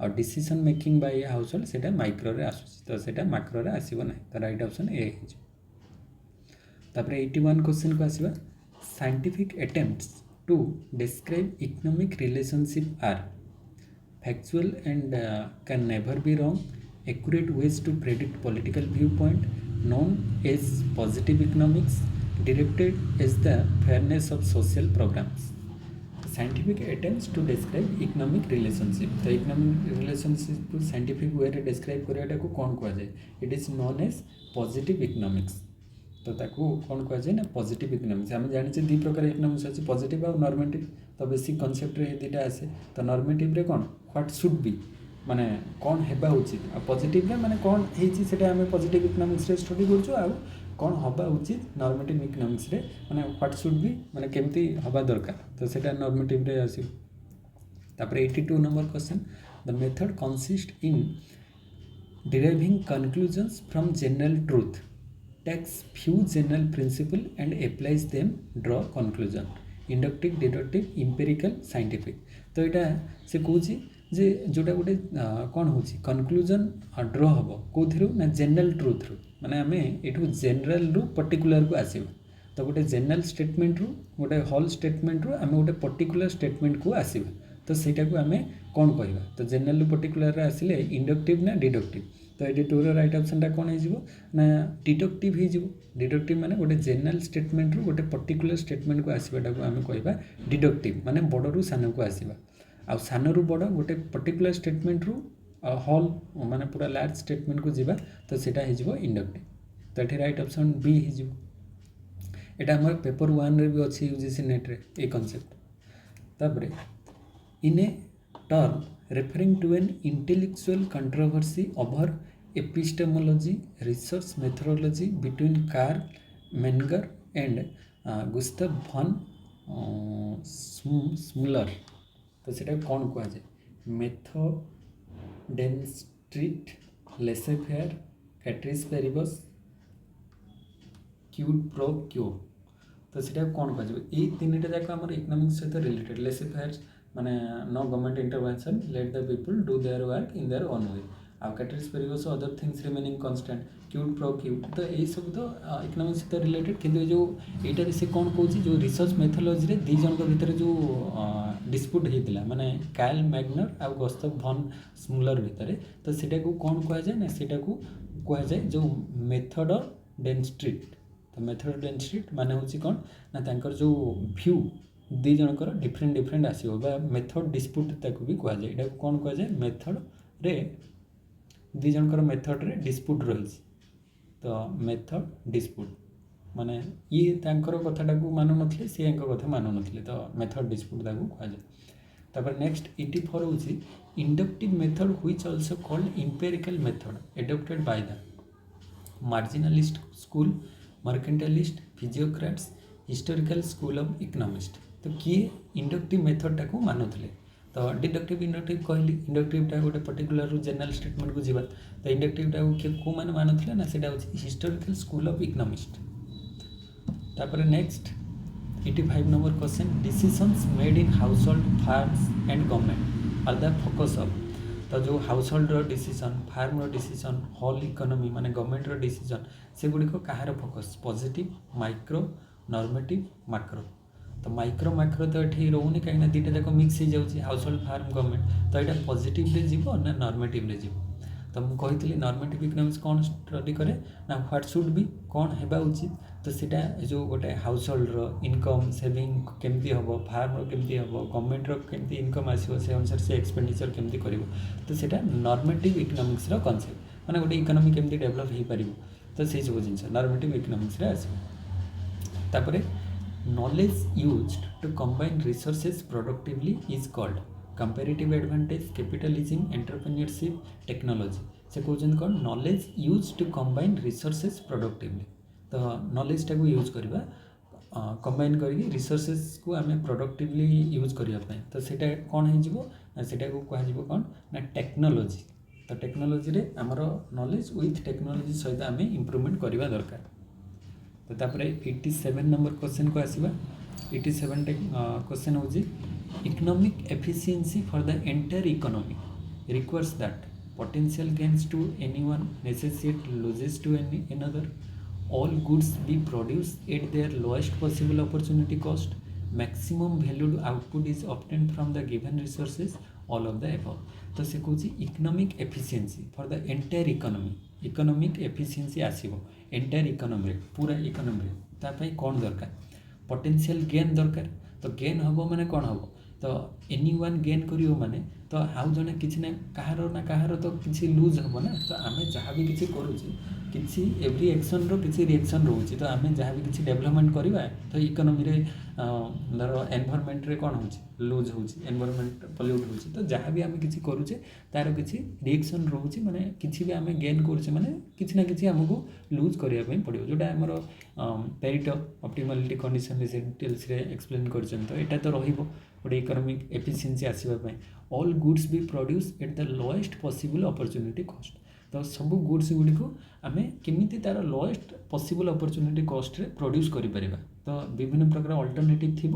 हो decision making by a household सेटा माइक्रो आसूसी तो सेटा माक्रो आसो ना तो राइट ऑप्शन ए हो 81 क्वेश्चन को आसवा scientific attempts to describe economic relationship are factual and can never be wrong accurate ways to predict political view point known as positive economics directed as the fairness of social programs scientific attempts to describe economic relationship the economic relationship को scientific way रे describe करियाटा को कौन कहा जाए it is known as positive economics तो ताको कौन कहा जाए ना पॉजिटिव इकोनॉमिक्स आम जानी दी प्रकार इकोनॉमिक्स अच्छे पॉजिटिव और नॉर्मेटिव तो बेसिक कॉन्सेप्ट रे दुटा आसे तो नॉर्मेटिव रे कौन व्हाट शुड बी माने कौन हेबा उचित आ पॉजिटिव रे माने कौन हेची सेटा हमें पॉजिटिव इकोनॉमिक्स रे स्टडी करछु आ कौन हबा उचित नॉर्मेटिव इकोनॉमिक्स रे माने व्हाट शुड बी माने केमती हबा दरकार तो सेटा नॉर्मेटिव रे आसी तापर 82 number question the method consist in deriving conclusions from general truth takes few general principle and applies them draw conclusion inductive deductive empirical scientific तो यहाँ से कौन जे जोटा गोटे कौन हो कनक्लूजन ड्र हम कौन ना जनरल ट्रुथ रु माने आम यू जनरल रु पर्टिकुलर को आसवा तो गोटे जनरल स्टेटमेंट रु गोटे होल स्टेटमेंट रु आम गोटे पर्टिकुलर स्टेटमेंट को आसवा तो ସେଇଟା आम कौन कहवा तो जनरल पर्टिकुलर आसिले इंडक्टिव ना डिडक्टिव तो ये टूर राइट ऑप्शन टा कौन हो ना डिडक्टिव हो डिडक्टिव माने गोटे जनरल स्टेटमेंट रु गोटे पर्टिकुलर स्टेटमेंट को आसवाटा को आम कहवा डिडक्टिव माने बड़ रु सान को आसवा आ सान रु बड़ गोटे पर्टिकुलर स्टेटमेंट रु होल माने पूरा लार्ज स्टेटमेंट को जीवा तो सेटा हो इंडक्टिव तो ये राइट ऑप्शन बी हो यहाँ आम पेपर 1 रे भी अच्छी यूजीसी नेट रे ए कॉन्सेप्ट तापरे in a term referring to an intellectual controversy over epistemology research methodology between Karl Menger and Gustav von Schmuller तो सेटा कौन कह जाए मेथोडेन्स्ट्रीट लेसेफेयर कैट्रिस पेरिबस क्यूड प्रो क्यू तो सेटा कौन कह जाए ये तीन टा जाक आम इकोनॉमिक्स सहित रिलेटेड लेसेफेयर माने no government intervention let the people do their work in their own way आ ceteris paribus other things remaining constant quid pro quo तो यही सब तो इकोनॉमिक्स सहित रिलेटेड किंतु जो एटा से कौन कहूँ जो रिसर्च मेथोडोलॉजी रे दी जन भीतर जो डिस्प्यूट होता माने कार्ल मैग्नर आ गुस्ताव von स्मुलर भितर तो सेटा को कौन कह जाए ना सेटा को कह जाए जो मेथोडेन्स्ट्रीट तो मेथोडेन्स्ट्रीट माने होची कौन ना तांकर जो व्यू दी जनकर डिफरेंट डिफरेंट आसो मेथड डिस्प्यूट ताको भी कह जाए यहाँ कौन कह जाए मेथड रे दी जनकर मेथड रे डिस्प्यूट रही तो मेथड डिस्प्यूट माने ये तांकर कथाटा को मानु नथिले से कथा मानु नथिले तो मेथड डिस्प्यूट ताको कह जाए तापर नेक्स्ट 84 होची inductive method which also called empirical method adopted by the marginalist school mercantilist physiocrats historical school of economist तो किए इंडक्टिव मेथडटा को मानुले तो डिडक्टिव इंडक्टिव कहली इंडक्टिवटा गोटे पर्टिकुलर जनरल स्टेटमेंट को जीवा तो इंडक्टिवटा को मैंने मानुले ना सेटा होची हिस्टोरिकल स्कूल ऑफ इकोनॉमिस्ट तापर next 85 number question decisions made in household firms and government are the focus of तो जो household decision firm decision whole economy माने गवर्नमेंट डिसीजन से गुड़िक कहार focus positive micro normative macro तो माइक्रो मैक्रो तो ये रोनी कहीं दुटा जाक मिक्स हो जाऊँगी हाउस होल्ड फार्म गवर्नमेंट तो यहाँ पॉजिटिव जीव ना नॉर्मेटिव जीव तो मुझे कही नॉर्मेटिव इकोनॉमिक्स कौन स्टडी करे ना व्हाट शुड बी कौन होगा उचित तो सीटा जो गोटे हाउस होल्डर इनकम सेविंग केमती हम फार्म केमती हम गवर्नमेंट केमती इनकम आसो से अनुसार से एक्सपेंडिचर केमती कर तो सीटा नॉर्मेटिव इकोनॉमिक्स कॉन्सेप्ट माने गोटे इकोनॉमी केमती डेवलप हो पार तो से सब जिन नॉर्मेटिव इकोनॉमिक्स आसपर knowledge used to combine resources productively is called comparative advantage capitalism entrepreneurship technology से कहते कौन knowledge used to combine resources productively तो knowledge टाक यूज करवा कंबाइन करके रिसोर्सेस को आम प्रोडक्टिवली यूज करने तो सीटा कौन हो कह कौन ना टेक्नोलोजी तो टेक्नोलोजी रे आमर नॉलेज विथ टेक्नोलोजी सहित आम इम्प्रूवमेंट करवा दरकार तो तापर 87 नंबर क्वेश्चन को आसवा 87 क्वेश्चन हूँ economic efficiency for the entire economy requires that potential gains to anyone necessitate losses to another all goods be produced at their lowest possible opportunity cost maximum valued output is obtained from the given resources all of the above तो से कौन economic efficiency for the entire economy economic efficiency आसीबो एंटायर इकोनॉमी पूरा इकोनॉमी तापाई कौन दरकार पोटेंशियल गेन दरकार तो गेन हम माने कौन हम तो एनी वन गेन करियो माने तो आउ जने किसी ना कहार तो किसी लूज हम ना तो आम जहाँ भी किसी करुचे किसी एव्री एक्शन रो किसी रिएक्शन रोचे तो आम जहाँ भी किसी डेवलपमेंट करवा तो इकोनॉमी रे धर एनवायरनमेंट रे कौन हो लूज हो एनवायरनमेंट पल्यूट हो तो जहाँ भी आम किसी करुचे तार किसी रिएक्शन रोचे माने किसी भी आम गेन करुचे माने किसी ना किसी आमको लूज करने पड़ो जोटा आमर पेरिटो ऑप्टिमलिटी कंडीशन डिटेल्स रे एक्सप्लेन कर तो यहाँ तो रहिबो गोटे इकोनॉमिक एफिशिएंसी आसवाई all goods be produce at the lowest possible opportunity cost तो सब गुड्स गुड़ी को आम केमी तार लोएस्ट पॉसिबल अपॉर्चुनिटी कॉस्ट रे प्रोड्यूस करें तो विभिन्न प्रकार अल्टरनेटिव थी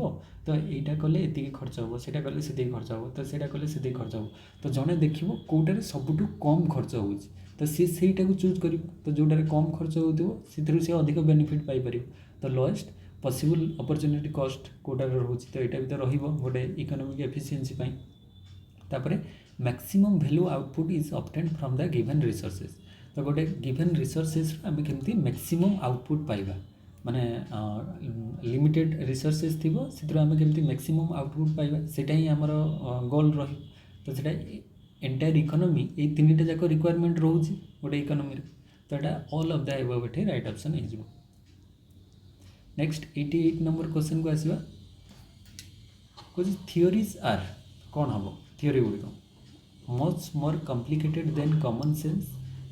तो यहाँ कले ये खर्च हम से कले से खर्च हम तो से कले से खर्च हम तो जड़े देखो कौटार सबुठ कम खर्च हो तो सी सहीटा चूज कर तो जोटार कम खर्च हो अधिक बेनिफिट पाइपर तो लोएस्ट पॉसिबल अपॉर्चुनिटी कॉस्ट कोटार रोचे तो यहाँ भी तो रहिबो गोटे इकोनॉमिक एफिशिएंसी तापर maximum value output is obtained from the given resources तो गोटे गिवन रिसोर्सेस आम केमती मैक्सिमम आउटपुट पाइबा माने लिमिटेड रिसोर्सेस थी से आम केमती मैक्सिमम आउटपुट पाइबा सेटा ही आमर गोल रही तो सेटा एंटायर इकोनॉमी ये तीन टा जाक रिक्वायरमेंट रोचे गोटे इकोनॉमी तो यहाँ ऑल ऑफ द अबव एठी राइट ऑप्शन हो नेक्स्ट 88 नंबर क्वेश्चन को आसवा कुछ थियोरीज आर कौन हम थियोरी गुड़िक much more complicated than common sense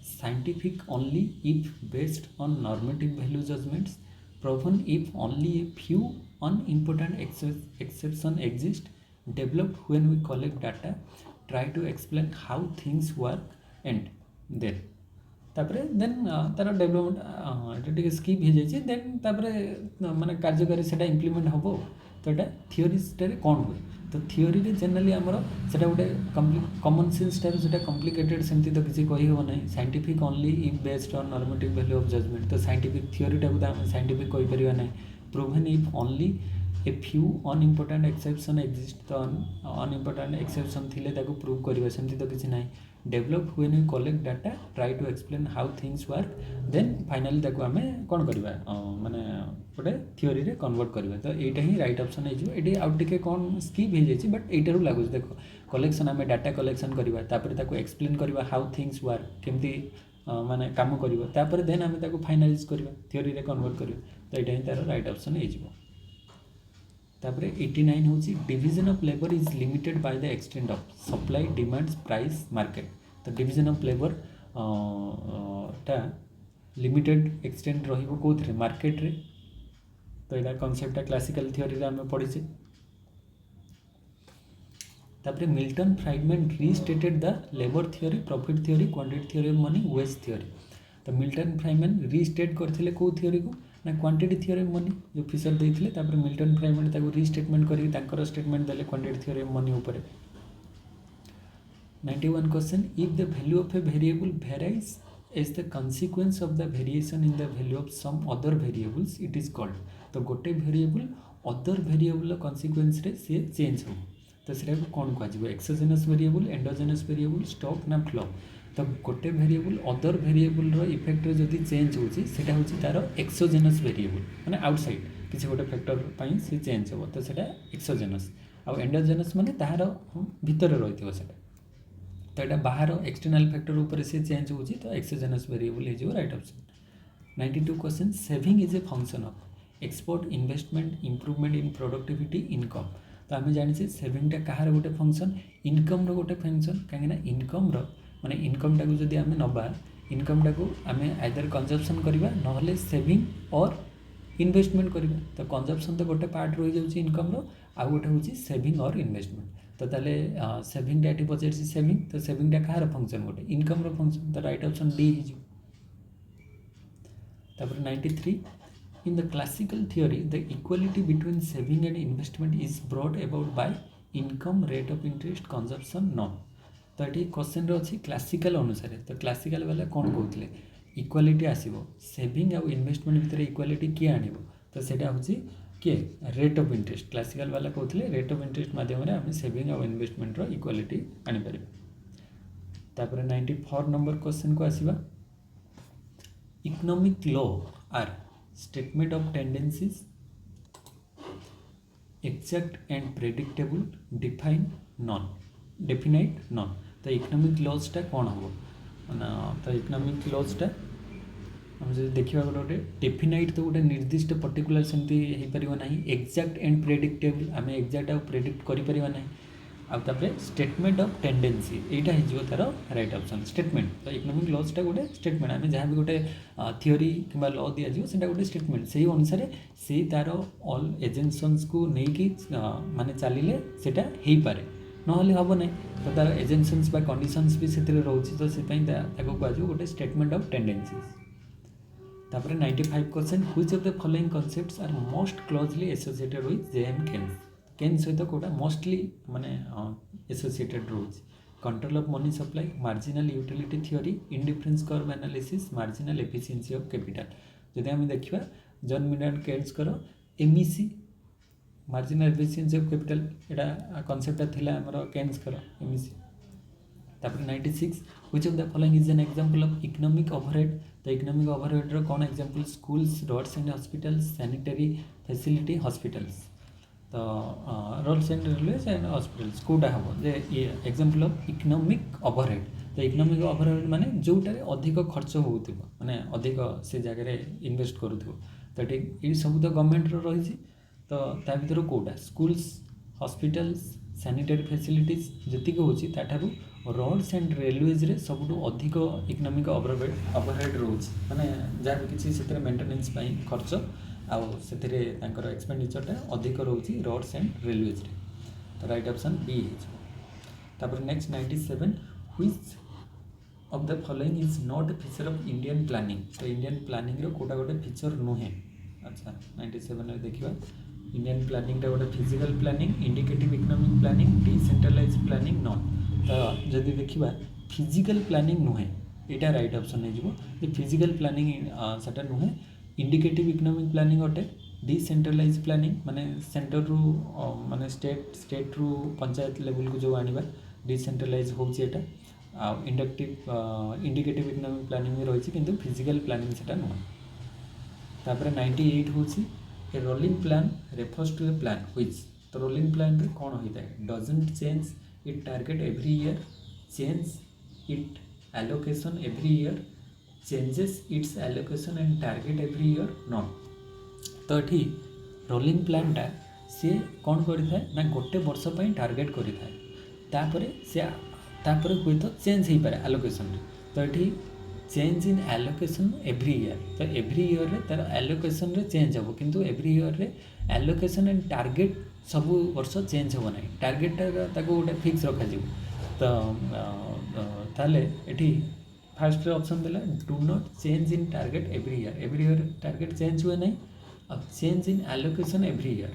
scientific only if based on normative value judgments proven if only a few unimportant exception exist developed when we collect data try to explain how things work and then तापर देन तार डेवलपमेंट ये स्किप हो जाए देन तापर माने कार्यकारी से इम्प्लीमेंट हम तो यहाँ थियोरीटारे कौन हुए तो थियोरी जनरली आमर से गोटे कॉमन सेंस टाइप से कॉम्प्लिकेटेड सेमती तो किसी कही हो ना scientific only if based on normative value of judgement तो साइंटिफिक थियोरीटा को आम साइंटिफिक कहीपर ना proven if only a few unimportant exception exist तो अनइम्पोर्टेंट एक्सेप्शन थिले ताको प्रूव करवा सेमती तो किसी ना develop when we collect data try to explain how things work then finally ताको आम कौन करवा माने गोटे थियोरी रे कन्वर्ट करवा तो यहाँ ही राइट ऑप्शन हो आउ टे कौन स्किप हो जाए बट यहाँ लगुच देख कलेक्शन आम डाटा कलेक्शन करवा तापर ताको एक्सप्लेन करवा हाउ थिंग्स वर्क केमती माने काम करवा देन आम ताको फाइनालाइज करवा थियोरी रे कन्वर्ट करवा तो यहाँ ही तार राइट ऑप्शन हो तापर 89 हूँ division of labour is limited by the extent of supply demands price market तो डिविजन ऑफ लेबर टा लिमिटेड एक्सटेंट रहिबो कोथरे मार्केट रे तो यहाँ कॉन्सेप्ट क्लासिकल थियोरी रे आम पढ़ी तापर Milton Friedman restated the labour theory profit theory quantity theory of money wage theory तो मिल्टन फ्राइडमैन रीस्टेट करथिले को थियोरी को ना क्वांटिटी थियोरी ऑफ मनी जो फिशर देते तापर मिल्टन फ्राइडमैन ताको रीस्टेटमेंट करके स्टेटमेंट देले क्वांटिटी थियोरी ऑफ मनी ऊपर 91 question if the value of a variable varies as the consequence of the variation in the value of some other variables it is called तो गोटे वेरिएबल अदर भेरिएबल कन्सिक्वेन्स रे सी चेंज हो तो से कौन कह exogenous variable endogenous variable stock ना फ्लो तो गोटे भेरिएबल अदर भेरिएबल इफेक्ट रे जदि चेंज होची सेटा होची तार एक्सोजेनस वेरिएबल माने आउटसाइड किसी गोटे फैक्टर पई से चेंज हो तो सेटा एक्सोजेनस आ एंडोजेनस माने तार भीतर रहितो सेटा तो यहाँ बाहर एक्सटर्नल फैक्टर ऊपर से चेंज होची तो एक्सोजेनस वेरिएबल हे जो right option 92 question saving is a function of export investment improvement in productivity income तो आम जानी सेविंगटा कहार गोटे फंक्शन इनकम गोटे फंक्शन कहीं इनकम माने इनकम टाक जदि आम नबा इनकम टाक आम आइदर कंजप्शन करवा ना सेविंग और इन्वेस्टमेंट करवा तो कंजप्शन तो गोटे पार्ट रही जाऊँगी इनकम आउ गोटे हूँ सेविंग और इन्वेस्टमेंट तो ताले सेविंगटा ये पचार सेविंग तो सेविंगटा कहार फंक्शन गोटे इनकम फंक्शन तो राइट ऑप्शन डी हो 93 in the classical theory the equality between saving and investment is brought about by income rate of interest consumption non तो ये क्वेश्चन अच्छी क्लासिकल अनुसार तो क्लासिकल वाला कौन कहते इक्वालिटी आसो सेविंग आउ इन्वेस्टमेंट भितर इक्वालिटी किए आण तो सेटा हूँ किए रेट ऑफ इंटरेस्ट क्लासिकल वाला कहते रेट ऑफ इंटरेस्ट माध्यम आम सेविंग आउ इन्वेस्टमेंट इक्वालिटी आनीपर 94 नंबर क्वेश्चन को आसवा economic law are statement of tendencies exact and predictable define non definite non तो इकोनॉमिक लॉजटा कौन हम तो इकोनॉमिक लॉजटा हम जो देखा गोटे डेफिनाइट तो गोटे निर्दिष्ट पर्टिकुलर सेमती हो पार ना एक्जैक्ट एंड प्रेडिक्टेबल आम एक्जैक्ट आउ प्रेडिक्ट कर आउे स्टेटमेंट ऑफ टेंडेंसी यहाँ हो तार राइट ऑप्शन स्टेटमेंट तो इकोनॉमिक लॉजटा गोटे स्टेटमेंट आम जहाँ भी गोटे थियोरी कि लॉ दिज्व से गोटे स्टेटमेंट से अनुसार से तार ऑल एजेंशंस को लेकिन माने चलिए सेटा हो पारे ना हम ना तो तार एजेंशंस बा कंडीशंस भी से रोचे तो से कह गोटे statement of tendencies 95 question which of the following concepts are most closely associated with JM Keynes Keynes सहित कोटा मोस्टली माने एसोसिएटेड रोज control of money supply marginal utility theory indifference curve analysis marginal efficiency of capital जदि आम देखा John Maynard Keynes MEC marginal efficiency of capital यहाँ कॉन्सेप्टा थिला हमर Keynes MEC 96 which of the following is an example of economic overhead तो इकोनॉमिक ओवरहेड रो कौन example schools roads and hospitals sanitary facility hospitals तो roads and railways and hospitals कौटा हम ये एग्जांपल ऑफ इकोनॉमिक ओवरहेड तो इकोनॉमिक ओवरहेड माने जोटारे अधिक खर्च होउथिबो माने अधिक से जगह रे इन्वेस्ट करूथिबो तो ठीक ये सब तो गवर्नमेंट रो रही तो ता भीतर कौटा स्कूल्स हॉस्पिटल्स सैनिटरी फैसिलिटीज जी होठार रोड्स एंड रेलवेज रे सबुठु अधिक इकोनॉमिक ओवरहेड रोज माने जहाँ भी किसी से मेंटेनेंस खर्च आउ से एक्सपेंडिचरटा अधिक रोचे रोड्स एंड रेलवेज रे तो राइट ऑप्शन बी है next 97 which of the following is not a feature of Indian planning तो इंडियन प्लानिंग रो कोटा गोटे फीचर नुहे अच्छा 97 रे देखिबा इंडियन प्लानिंग गोटे physical planning indicative economic planning decentralise planning none तो जदि देखा फिजिकल प्लानिंग नुहे यहाँ राइट ऑप्शन हो फिजिकल प्लानिंग सेटा नुहे इंडिकेटिव इकोनॉमिक प्लानिंग गोटे डिसेंट्रलाइज प्लानिंग माने सेंटर रु माने स्टेट रु पंचायत लेवल को जो आनिबा डिसेंट्रलाइज होची एटा आ इंडिकेटिव इकोनॉमिक प्लानिंग भी रही किंतु फिजिकल प्लानिंग सेटा नुहे तापर 98 होची a rolling plan refers to a plan which तो रोलिंग प्लान रे कौन होता है doesn't change it target every year change it allocation every year changes its allocation and target every year non तो ये रोलिंग प्लानटा सी कौन करें ना गोटे वर्ष टारगेट करें तापर हुए तो चेंज हो पाए एलोकेशन तो ये change in allocation every year तो एवरी ईयर रे तार एलोकेशन रे चेंज हो किंतु एवरी ईयर रे एलोकेशन एंड टारगेट सब वर्ष चेंज हो ना टारगेटा गोटे फिक्स रखा तो ताले एठी फास्ट ऑप्शन देला do not change in target every year target change हुए नहीं अब change in allocation every year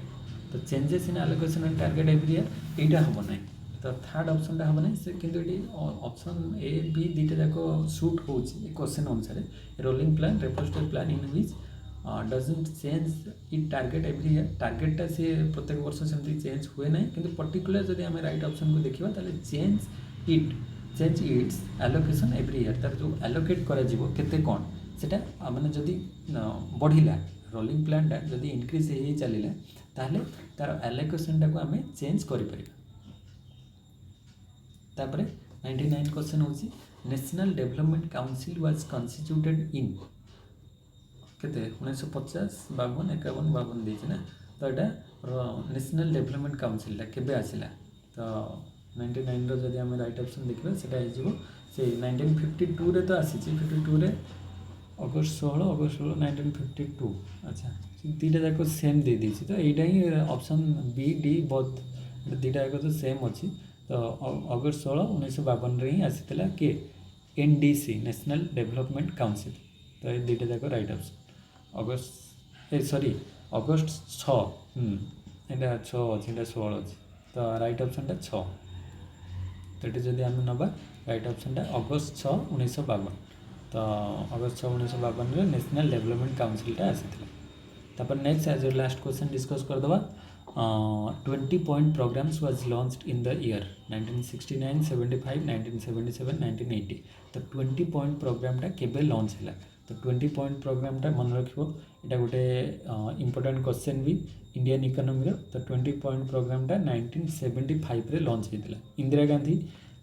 तो changes in allocation and target every year यहाँ हम ना तो थर्ड ऑप्शन हम ना किंतु ये ऑप्शन ए बी दुटा जाक सुट हो क्वेश्चन अनुसार rolling plan refers to plan in which doesn't change in target every year टार्गेटा सी प्रत्येक वर्ष सेमती चेंज हुए ना कि पर्टिकुलर जब आम राइट ऑप्शन को देखा ताले change it's allocation every year तार जो एलोकेट करा केते कौन सेटा माने जदि बढ़िला रोलिंग प्लानटा जदि इनक्रीज हो चलिला ताहले तार एलोकेशनटा को आम चेंज करें। तापर 99 क्वेश्चन होची नेशनल डेवलपमेंट काउंसिल वाज कन्स्टिट्यूटेड इन केते 1950 52 51 52 देछि ना तो यहाँ नेशनल डेवलपमेंट काउंसिल केबे आसिला तो 99 रो जदि आम राइट ऑप्शन देखिबा सेटा हो से 1952 रे तो आसी 52 रे अगस्त 16 1952 अच्छा दीटा जाक सेम दे दी तो यहीटा ही ऑप्शन बी डी बोथ दीटा जाक तो सेम अच्छी तो अगस्त 16 1952 रे ही आसीला के एनडीसी नेशनल डेवलपमेंट काउंसिल तो ये दीटा जाक राइट ऑप्शन अगस्त 6 यहाँ 6 अच्छी 16 अच्छी तो राइट ऑप्शन 6 तो ये जब आम नवा राइट ऑप्शन अगस्त 6 1952 तो अगस्त 6 1952 नेशनल डेवलपमेंट काउंसिल आसी तापर next as last question discuss करदे 20 point programmes was launched in the year 1969 75 1977 1980 तो 20 पॉइंट प्रोग्रामटा केबे लॉन्च है तो 20 पॉइंट प्रोग्रामटा मन रखिबो एटा गोटे इंपोर्टेंट क्वेश्चन भी इंडियन इकोनॉमी तो 20 पॉइंट प्रोग्रामटा 1975 रे लॉन्च होता इंदिरा गांधी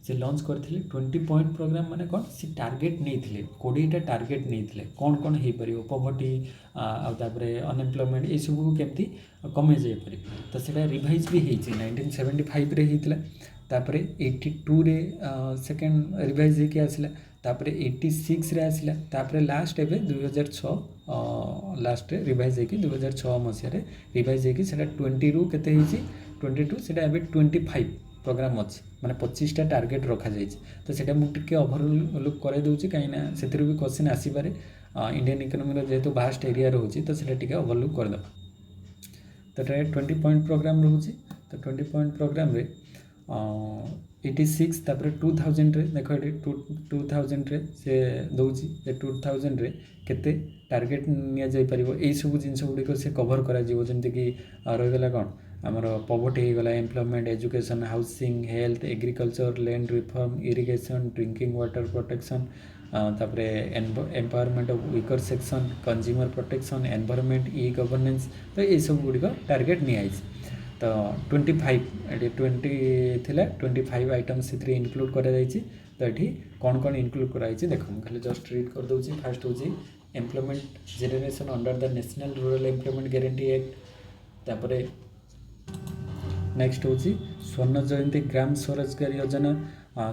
से लॉन्च करथिले 20 पॉइंट प्रोग्राम माने कौन सी टार्गेट नहीं थिले 20टा टार्गेट नहीं थिले कौन कौन हो पार पॉवर्टी आउे अनएम्प्लॉयमेंट ये सब को केमती कमे जाई पारे तो सेटा रिवाइज भी होती 1975 रे होता तापर 82 रे सेकेंड रिवाइज होके आसला तापर 86 रे आसला तापर लास्ट एबे 2006 लास्ट रे रिवाइज होके 2006 मसिया रे रिवाइज होके सेटा 20 रु केते हिची 22 सेटा एबे 25 प्रोग्राम अच्छी माने 25टा टार्गेट रखा जाए तो सेटा मुझे ओभरलुक कर दूसरी कहीं से भी क्वेश्चन आसीपारे इंडियन इकोनॉमी जेहेतु भास्ट एरिया रोचे तो सेटा ओभरलुक करदे तो 20 पॉइंट प्रोग्राम रोचे तो 20 पॉइंट प्रोग्राम रे 86 तापर 2000 रे देख ये 2000 रे से दौची 2000 रे केते टार्गेट निया जाई परिबो एई सब जिंस गुडी को से कवर करा जीवो जेंति कि रहीगला कोन आमर पॉवर्टी होगला employment education housing health agriculture land reform irrigation drinking water protection तापर empowerment of weaker section consumer protection environment e governance तो ये सब गुड़िक टार्गेट नियाई तो 20 थिला 25 आइटम्स से इनक्लूड करा जायछि तो ये कौन कौन इनक्लूड कराई देख खाली जस्ट रीड कर दूसरी फास्ट हूँ employment generation under the national rural employment guarantee act तापर नेक्स्ट हूँ स्वर्ण जयंती ग्राम स्वरोजगार योजना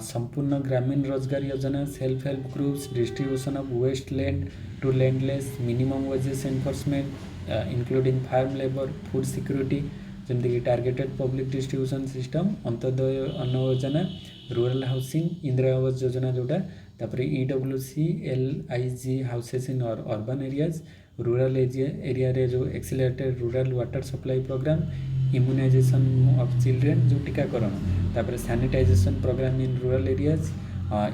संपूर्ण Grameen Rozgar Yojana self help groups distribution of waste land to landless minimum wages enforcement including farm labour food security जमीक targeted public distribution system Antyodaya Anna Yojana rural housing Indira Awas Yojana जोटा तापर EWC LIG houses in urban areas rural area रे जो accelerated rural water supply programme immunization of children जो टीकाकरण तापर sanitization programme in rural areas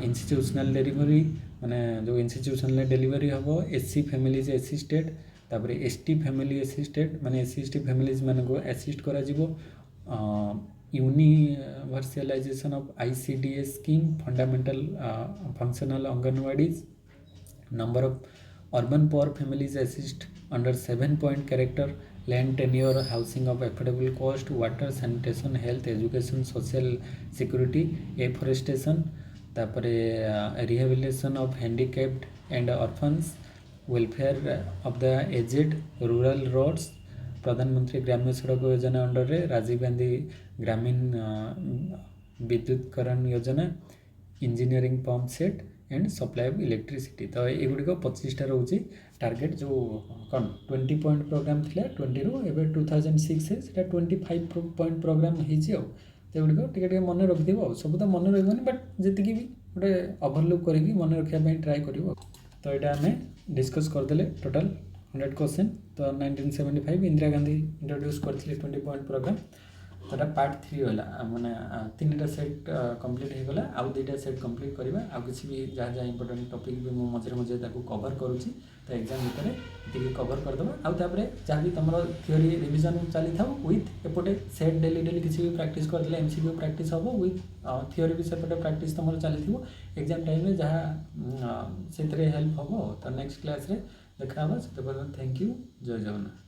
institutional delivery माने जो इंस्टीट्यूशनल डिलीवरी हम SC फैमिलीज असिस्टेड तापर ST फैमिली असिस्टेड माने SC ST फैमिलीज मान को असिस्ट करा जिवो universalization of ICDS scheme fundamental functional anganwadis number of urban poor families assist under 7 point character land tenure housing of affordable cost water sanitation health education social security afforestation तापर rehabilitation of handicapped and orphans welfare of the aged rural roads Pradhan Mantri Gramya सड़क योजना अंडर रे राजीव गांधी ग्रामीण विद्युतकरण योजना engineering pump set and supply of electricity तो युड़िक 25टा रोचे टार्गेट जो कौन 20 पॉइंट प्रोग्राम थिला 20 रु एबे 2006 से 25 पॉइंट प्रोग्राम होईची तो युड़िक टिके मन रखिदिबो सब तो मन रहबनी बट जेतिकी भी गोटे ओवरलुक करिकी मन रखिया ट्राई करिवो तो यहाँ आम डिस्कस करदे टोटाल 100 क्वेश्चन तो 1975 इंदिरा गांधी इंट्रोड्यूस करथिले 20 पॉइंट प्रोग्राम तो पार्ट 3 होला माने 3टा सेट कंप्लीट हो गला आउ 2टा सेट कंप्लीट करबा आ किसी भी जहाँ जहाँ इंपोर्टेंट टॉपिक भी मु मझे मझे ताको कवर करूची तो एग्जाम भितर ये कवर करदेबा आउ तापरे जहाँ भी तुम थ्योरी रिविजन चली था विथ एपटे सेट डेली डेली किसी भी प्रैक्टिस कर देले एमसीक्यू प्रैक्टिस हम विथ थ्योरी भी सेपटे प्रैक्टिस तुम चली थी एग्जाम टाइम में जहाँ से हेल्प हम तो नेक्स्ट क्लास रे देखा से थैंक यू जय जगन्नाथ।